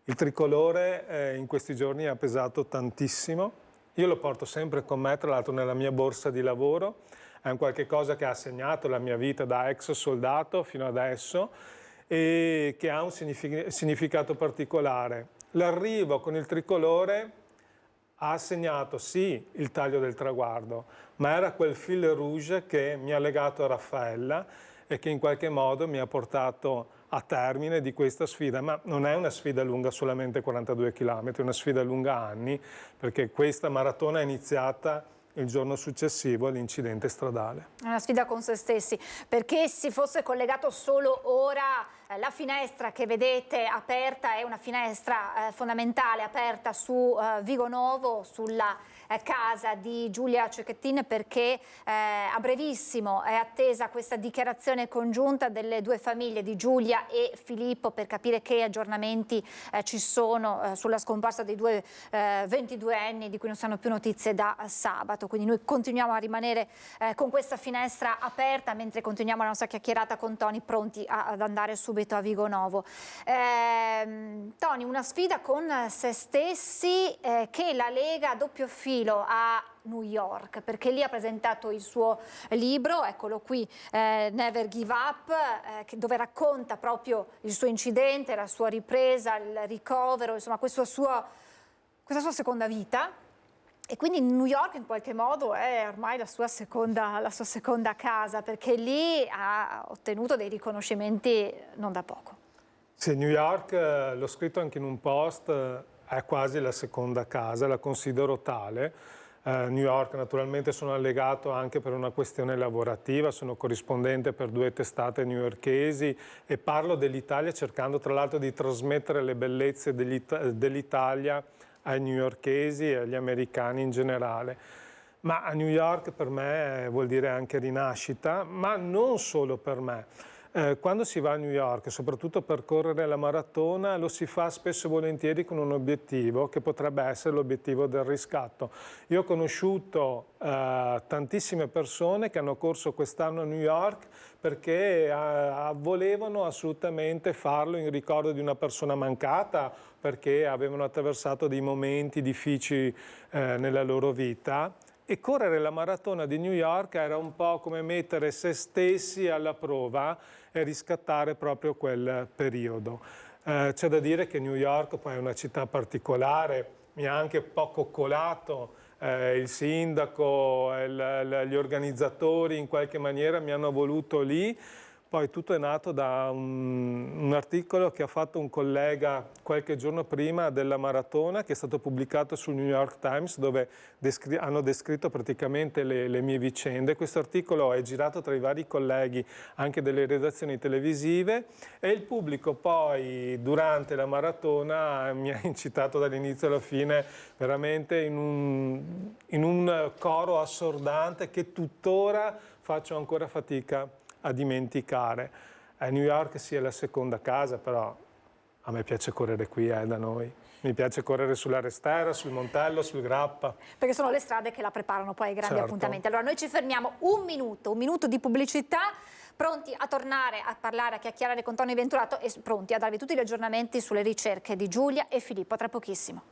Il tricolore in questi giorni ha pesato tantissimo. Io lo porto sempre con me, tra l'altro nella mia borsa di lavoro. È un qualche cosa che ha segnato la mia vita da ex soldato fino adesso e che ha un significato particolare. L'arrivo con il tricolore ha segnato sì il taglio del traguardo, ma era quel fil rouge che mi ha legato a Raffaella e che in qualche modo mi ha portato a termine di questa sfida. Ma non è una sfida lunga solamente 42 km, è una sfida lunga anni, perché questa maratona è iniziata il giorno successivo all'incidente stradale. È una sfida con se stessi, perché si fosse collegato solo ora, la finestra che vedete aperta è una finestra fondamentale, aperta su Vigonovo, sulla casa di Giulia Cecchettin, perché a brevissimo è attesa questa dichiarazione congiunta delle due famiglie di Giulia e Filippo per capire che aggiornamenti ci sono sulla scomparsa dei due 22enni di cui non si hanno più notizie da sabato. Quindi noi continuiamo a rimanere con questa finestra aperta mentre continuiamo la nostra chiacchierata con Tony, pronti ad andare subito a Vigonovo. Tony, una sfida con se stessi che la Lega a doppio filo a New York, perché lì ha presentato il suo libro, eccolo qui, Never Give Up, dove racconta proprio il suo incidente, la sua ripresa, il ricovero, insomma questa sua seconda vita. E quindi New York in qualche modo è ormai la sua seconda casa, perché lì ha ottenuto dei riconoscimenti non da poco. Sì, New York, l'ho scritto anche in un post, è quasi la seconda casa, la considero tale. New York naturalmente sono allegato anche per una questione lavorativa, sono corrispondente per 2 testate newyorkesi e parlo dell'Italia cercando tra l'altro di trasmettere le bellezze dell'Italia ai newyorkesi e agli americani in generale. Ma a New York per me vuol dire anche rinascita, ma non solo per me. Quando si va a New York, soprattutto per correre la maratona, lo si fa spesso e volentieri con un obiettivo che potrebbe essere l'obiettivo del riscatto. Io ho conosciuto tantissime persone che hanno corso quest'anno a New York perché volevano assolutamente farlo in ricordo di una persona mancata, perché avevano attraversato dei momenti difficili nella loro vita. E correre la maratona di New York era un po' come mettere se stessi alla prova e riscattare proprio quel periodo. C'è da dire che New York poi è una città particolare, mi ha anche un po' coccolato il sindaco, gli organizzatori in qualche maniera mi hanno voluto lì. Poi tutto è nato da un articolo che ha fatto un collega qualche giorno prima della maratona, che è stato pubblicato sul New York Times, dove hanno descritto praticamente le mie vicende. Questo articolo è girato tra i vari colleghi anche delle redazioni televisive e il pubblico poi durante la maratona mi ha incitato dall'inizio alla fine veramente in un coro assordante che tuttora faccio ancora fatica a dimenticare. New York sia la seconda casa, però a me piace correre qui da noi. Mi piace correre sulla Restera, sul Montello, sul Grappa. Perché sono le strade che la preparano poi ai grandi appuntamenti. Allora noi ci fermiamo un minuto di pubblicità, pronti a tornare a parlare, a chiacchierare con Tony Venturato e pronti a darvi tutti gli aggiornamenti sulle ricerche di Giulia e Filippo tra pochissimo.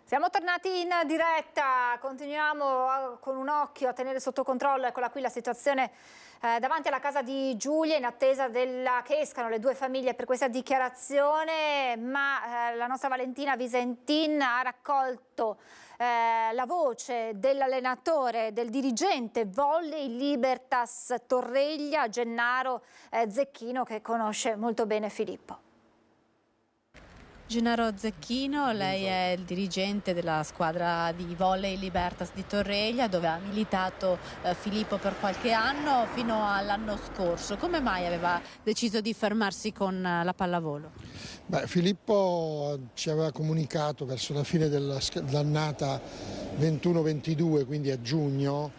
Siamo tornati in diretta, continuiamo con un occhio a tenere sotto controllo, eccola qui la situazione davanti alla casa di Giulia in attesa che escano le due famiglie per questa dichiarazione, ma la nostra Valentina Visentin ha raccolto la voce dell'allenatore, del dirigente Volley Libertas Torreglia, Gennaro Zecchino, che conosce molto bene Filippo. Gennaro Zecchino, lei è il dirigente della squadra di Volley Libertas di Torreglia, dove ha militato Filippo per qualche anno fino all'anno scorso. Come mai aveva deciso di fermarsi con la pallavolo? Filippo ci aveva comunicato verso la fine dell'annata 21-22, quindi a giugno,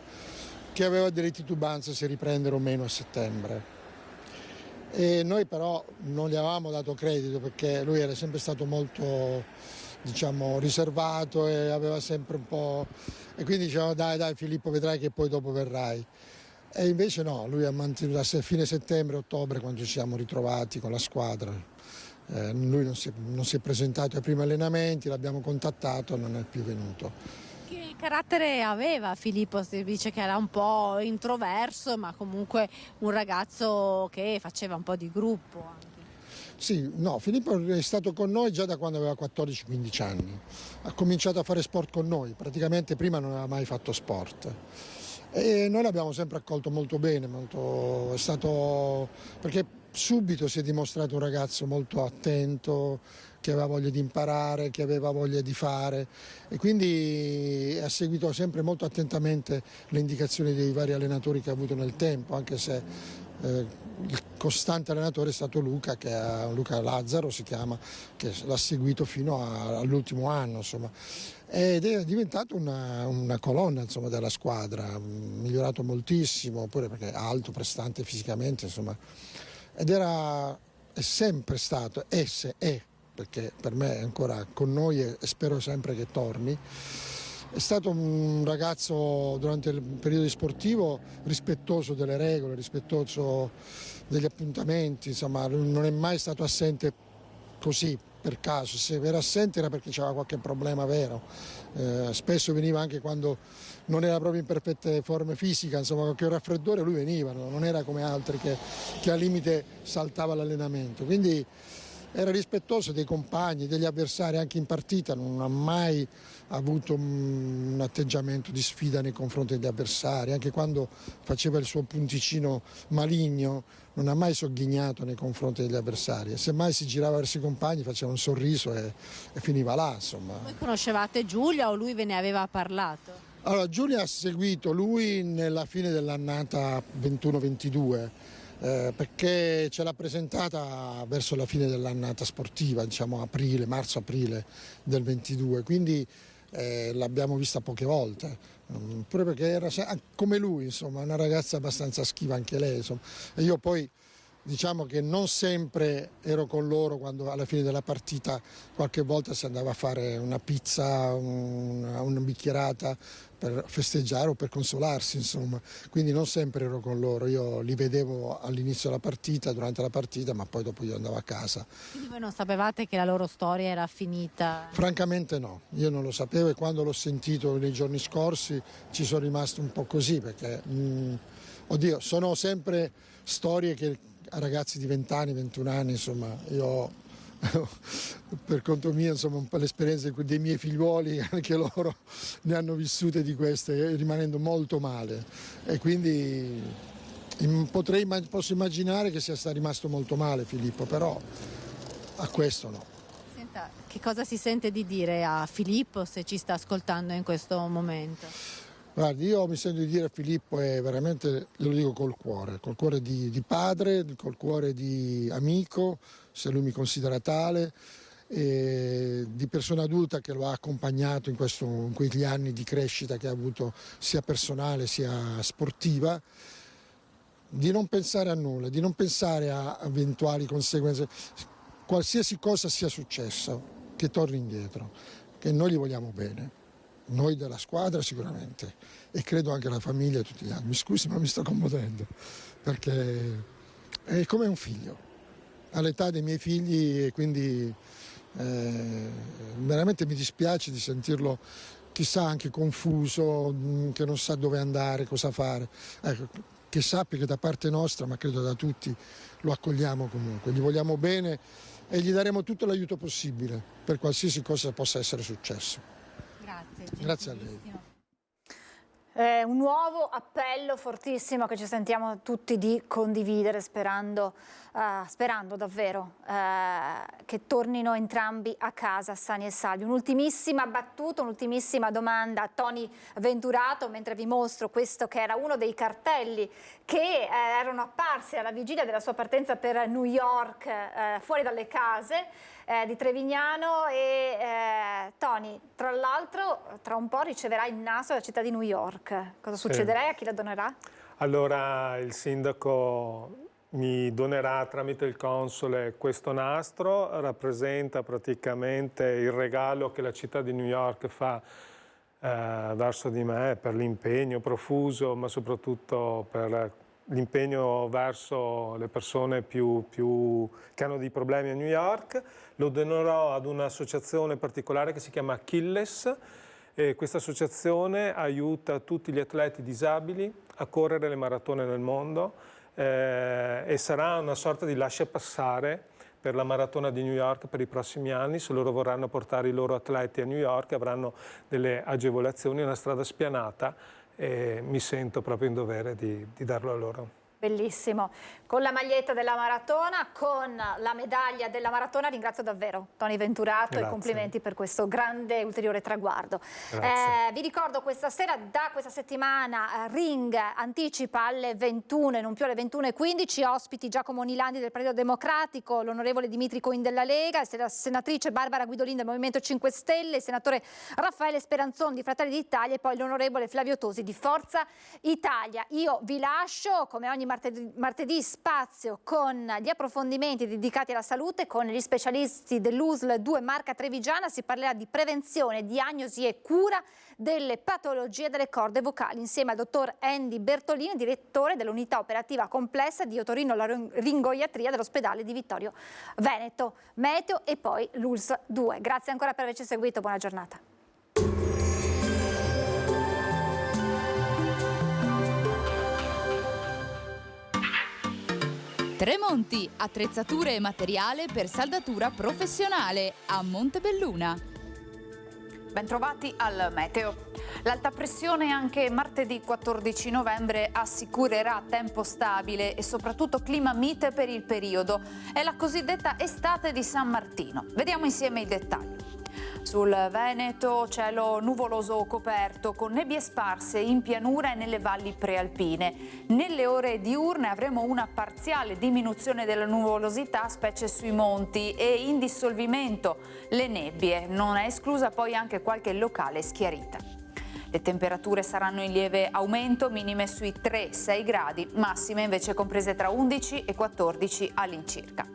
che aveva delle titubanze se riprendere o meno a settembre. E noi però non gli avevamo dato credito perché lui era sempre stato molto diciamo, riservato e aveva sempre un po'... E quindi dicevamo dai Filippo, vedrai che poi dopo verrai. E invece no, lui ha mantenuto a fine settembre, ottobre, quando ci siamo ritrovati con la squadra. Lui non si è presentato ai primi allenamenti, l'abbiamo contattato e non è più venuto. Che carattere aveva Filippo? Si dice che era un po' introverso, ma comunque un ragazzo che faceva un po' di gruppo anche. Sì, no, Filippo è stato con noi già da quando aveva 14-15 anni. Ha cominciato a fare sport con noi, praticamente prima non aveva mai fatto sport. E noi l'abbiamo sempre accolto molto bene, perché subito si è dimostrato un ragazzo molto attento, che aveva voglia di imparare, che aveva voglia di fare, e quindi ha seguito sempre molto attentamente le indicazioni dei vari allenatori che ha avuto nel tempo, anche se il costante allenatore è stato Luca Lazzaro si chiama, che l'ha seguito fino all'ultimo anno, insomma. Ed è diventato una colonna, insomma, della squadra, ha migliorato moltissimo, pure perché è alto, prestante fisicamente, insomma. Ed è sempre stato, perché per me è ancora con noi e spero sempre che torni. È stato un ragazzo durante il periodo sportivo rispettoso delle regole, rispettoso degli appuntamenti, insomma non è mai stato assente così per caso, se era assente era perché c'era qualche problema vero, spesso veniva anche quando non era proprio in perfette forme fisiche, insomma qualche raffreddore lui veniva, non era come altri che al limite saltava l'allenamento, quindi era rispettoso dei compagni, degli avversari, anche in partita non ha mai avuto un atteggiamento di sfida nei confronti degli avversari, anche quando faceva il suo punticino maligno non ha mai sogghignato nei confronti degli avversari, e semmai si girava verso i compagni, faceva un sorriso e finiva là, insomma. Voi conoscevate Giulia o lui ve ne aveva parlato? Allora, Giulia ha seguito lui nella fine dell'annata 21-22, perché ce l'ha presentata verso la fine dell'annata sportiva, diciamo marzo-aprile del 22, quindi l'abbiamo vista poche volte, pure perché era come lui, insomma, una ragazza abbastanza schiva anche lei, insomma. E io poi diciamo che non sempre ero con loro quando alla fine della partita qualche volta si andava a fare una pizza, una bicchierata per festeggiare o per consolarsi, insomma, quindi non sempre ero con loro, io li vedevo all'inizio della partita, durante la partita, ma poi dopo io andavo a casa. Quindi voi non sapevate che la loro storia era finita? Francamente no, io non lo sapevo, e quando l'ho sentito nei giorni scorsi ci sono rimasto un po' così, perché oddio, sono sempre storie che a ragazzi di 20 anni, 21 anni, insomma, io per conto mio, insomma, un po' l'esperienza dei miei figliuoli, anche loro ne hanno vissute di queste, rimanendo molto male, e quindi posso immaginare che sia rimasto molto male Filippo, però a questo no. Senta, che cosa si sente di dire a Filippo, se ci sta ascoltando in questo momento? Guardi, io mi sento di dire a Filippo, è veramente, lo dico col cuore di padre, col cuore di amico, se lui mi considera tale, di persona adulta che lo ha accompagnato in quegli anni di crescita che ha avuto sia personale sia sportiva, di non pensare a nulla, di non pensare a eventuali conseguenze, qualsiasi cosa sia successo, che torni indietro, che noi gli vogliamo bene. Noi della squadra sicuramente, e credo anche la famiglia e tutti gli altri. Mi scusi, ma mi sto commuovendo, perché è come un figlio, all'età dei miei figli, e quindi veramente mi dispiace di sentirlo, chissà, anche confuso, che non sa dove andare, cosa fare. Ecco, che sappia che da parte nostra, ma credo da tutti, lo accogliamo comunque, gli vogliamo bene e gli daremo tutto l'aiuto possibile per qualsiasi cosa possa essere successo. Grazie a lei. Un nuovo appello fortissimo che ci sentiamo tutti di condividere, sperando davvero che tornino entrambi a casa sani e salvi. Un'ultimissima battuta, un'ultimissima domanda a Tony Venturato, mentre vi mostro questo che era uno dei cartelli che erano apparsi alla vigilia della sua partenza per New York, fuori dalle case di Trevignano. E Tony, tra l'altro, tra un po' riceverà il nastro della città di New York. Cosa succederà e a chi la donerà? Allora il sindaco mi donerà tramite il console questo nastro, rappresenta praticamente il regalo che la città di New York fa verso di me per l'impegno profuso, ma soprattutto per l'impegno verso le persone che hanno dei problemi a New York. Lo donerò ad un'associazione particolare che si chiama Achilles, e questa associazione aiuta tutti gli atleti disabili a correre le maratone nel mondo, e sarà una sorta di lasciapassare per la maratona di New York per i prossimi anni. Se loro vorranno portare i loro atleti a New York avranno delle agevolazioni, una strada spianata, e mi sento proprio in dovere di darlo a loro. Bellissimo. Con la maglietta della maratona, con la medaglia della maratona, ringrazio davvero Tony Venturato. Grazie. E complimenti per questo grande ulteriore traguardo. Vi ricordo questa sera, da questa settimana, Ring anticipa alle 21 e non più alle 21:15, ospiti Giacomo Nilandi del Partito Democratico, l'onorevole Dimitri Coin della Lega, la senatrice Barbara Guidolin del Movimento 5 Stelle, il senatore Raffaele Speranzon di Fratelli d'Italia e poi l'onorevole Flavio Tosi di Forza Italia. Io vi lascio, come ogni martedì, spazio con gli approfondimenti dedicati alla salute con gli specialisti dell'USL 2 Marca Trevigiana. Si parlerà di prevenzione, diagnosi e cura delle patologie delle corde vocali insieme al dottor Andy Bertolini, direttore dell'unità operativa complessa di otorinolaringoiatria dell'ospedale di Vittorio Veneto. Meteo e poi l'USL 2. Grazie ancora per averci seguito, buona giornata. Tremonti, attrezzature e materiale per saldatura professionale a Montebelluna. Bentrovati al meteo. L'alta pressione anche martedì 14 novembre assicurerà tempo stabile e soprattutto clima mite per il periodo. È la cosiddetta estate di San Martino. Vediamo insieme i dettagli. Sul Veneto cielo nuvoloso o coperto con nebbie sparse in pianura e nelle valli prealpine. Nelle ore diurne avremo una parziale diminuzione della nuvolosità, specie sui monti, e in dissolvimento le nebbie. Non è esclusa poi anche qualche locale schiarita. Le temperature saranno in lieve aumento, minime sui 3-6 gradi, massime invece comprese tra 11 e 14 all'incirca.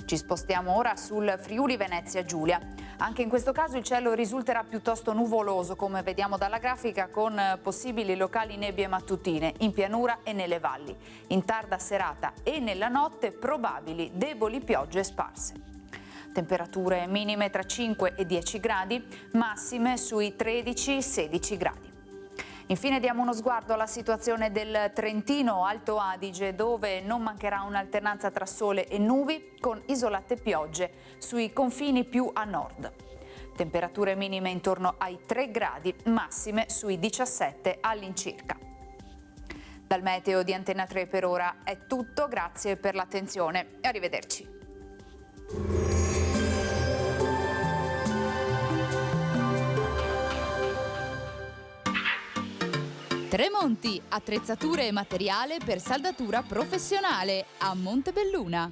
Ci spostiamo ora sul Friuli Venezia Giulia. Anche in questo caso il cielo risulterà piuttosto nuvoloso, come vediamo dalla grafica, con possibili locali nebbie mattutine in pianura e nelle valli. In tarda serata e nella notte probabili deboli piogge sparse. Temperature minime tra 5 e 10 gradi, massime sui 13-16 gradi. Infine diamo uno sguardo alla situazione del Trentino Alto Adige, dove non mancherà un'alternanza tra sole e nubi con isolate piogge sui confini più a nord. Temperature minime intorno ai 3 gradi, massime sui 17 all'incirca. Dal meteo di Antenna 3 per ora è tutto, grazie per l'attenzione e arrivederci. Tremonti, attrezzature e materiale per saldatura professionale a Montebelluna.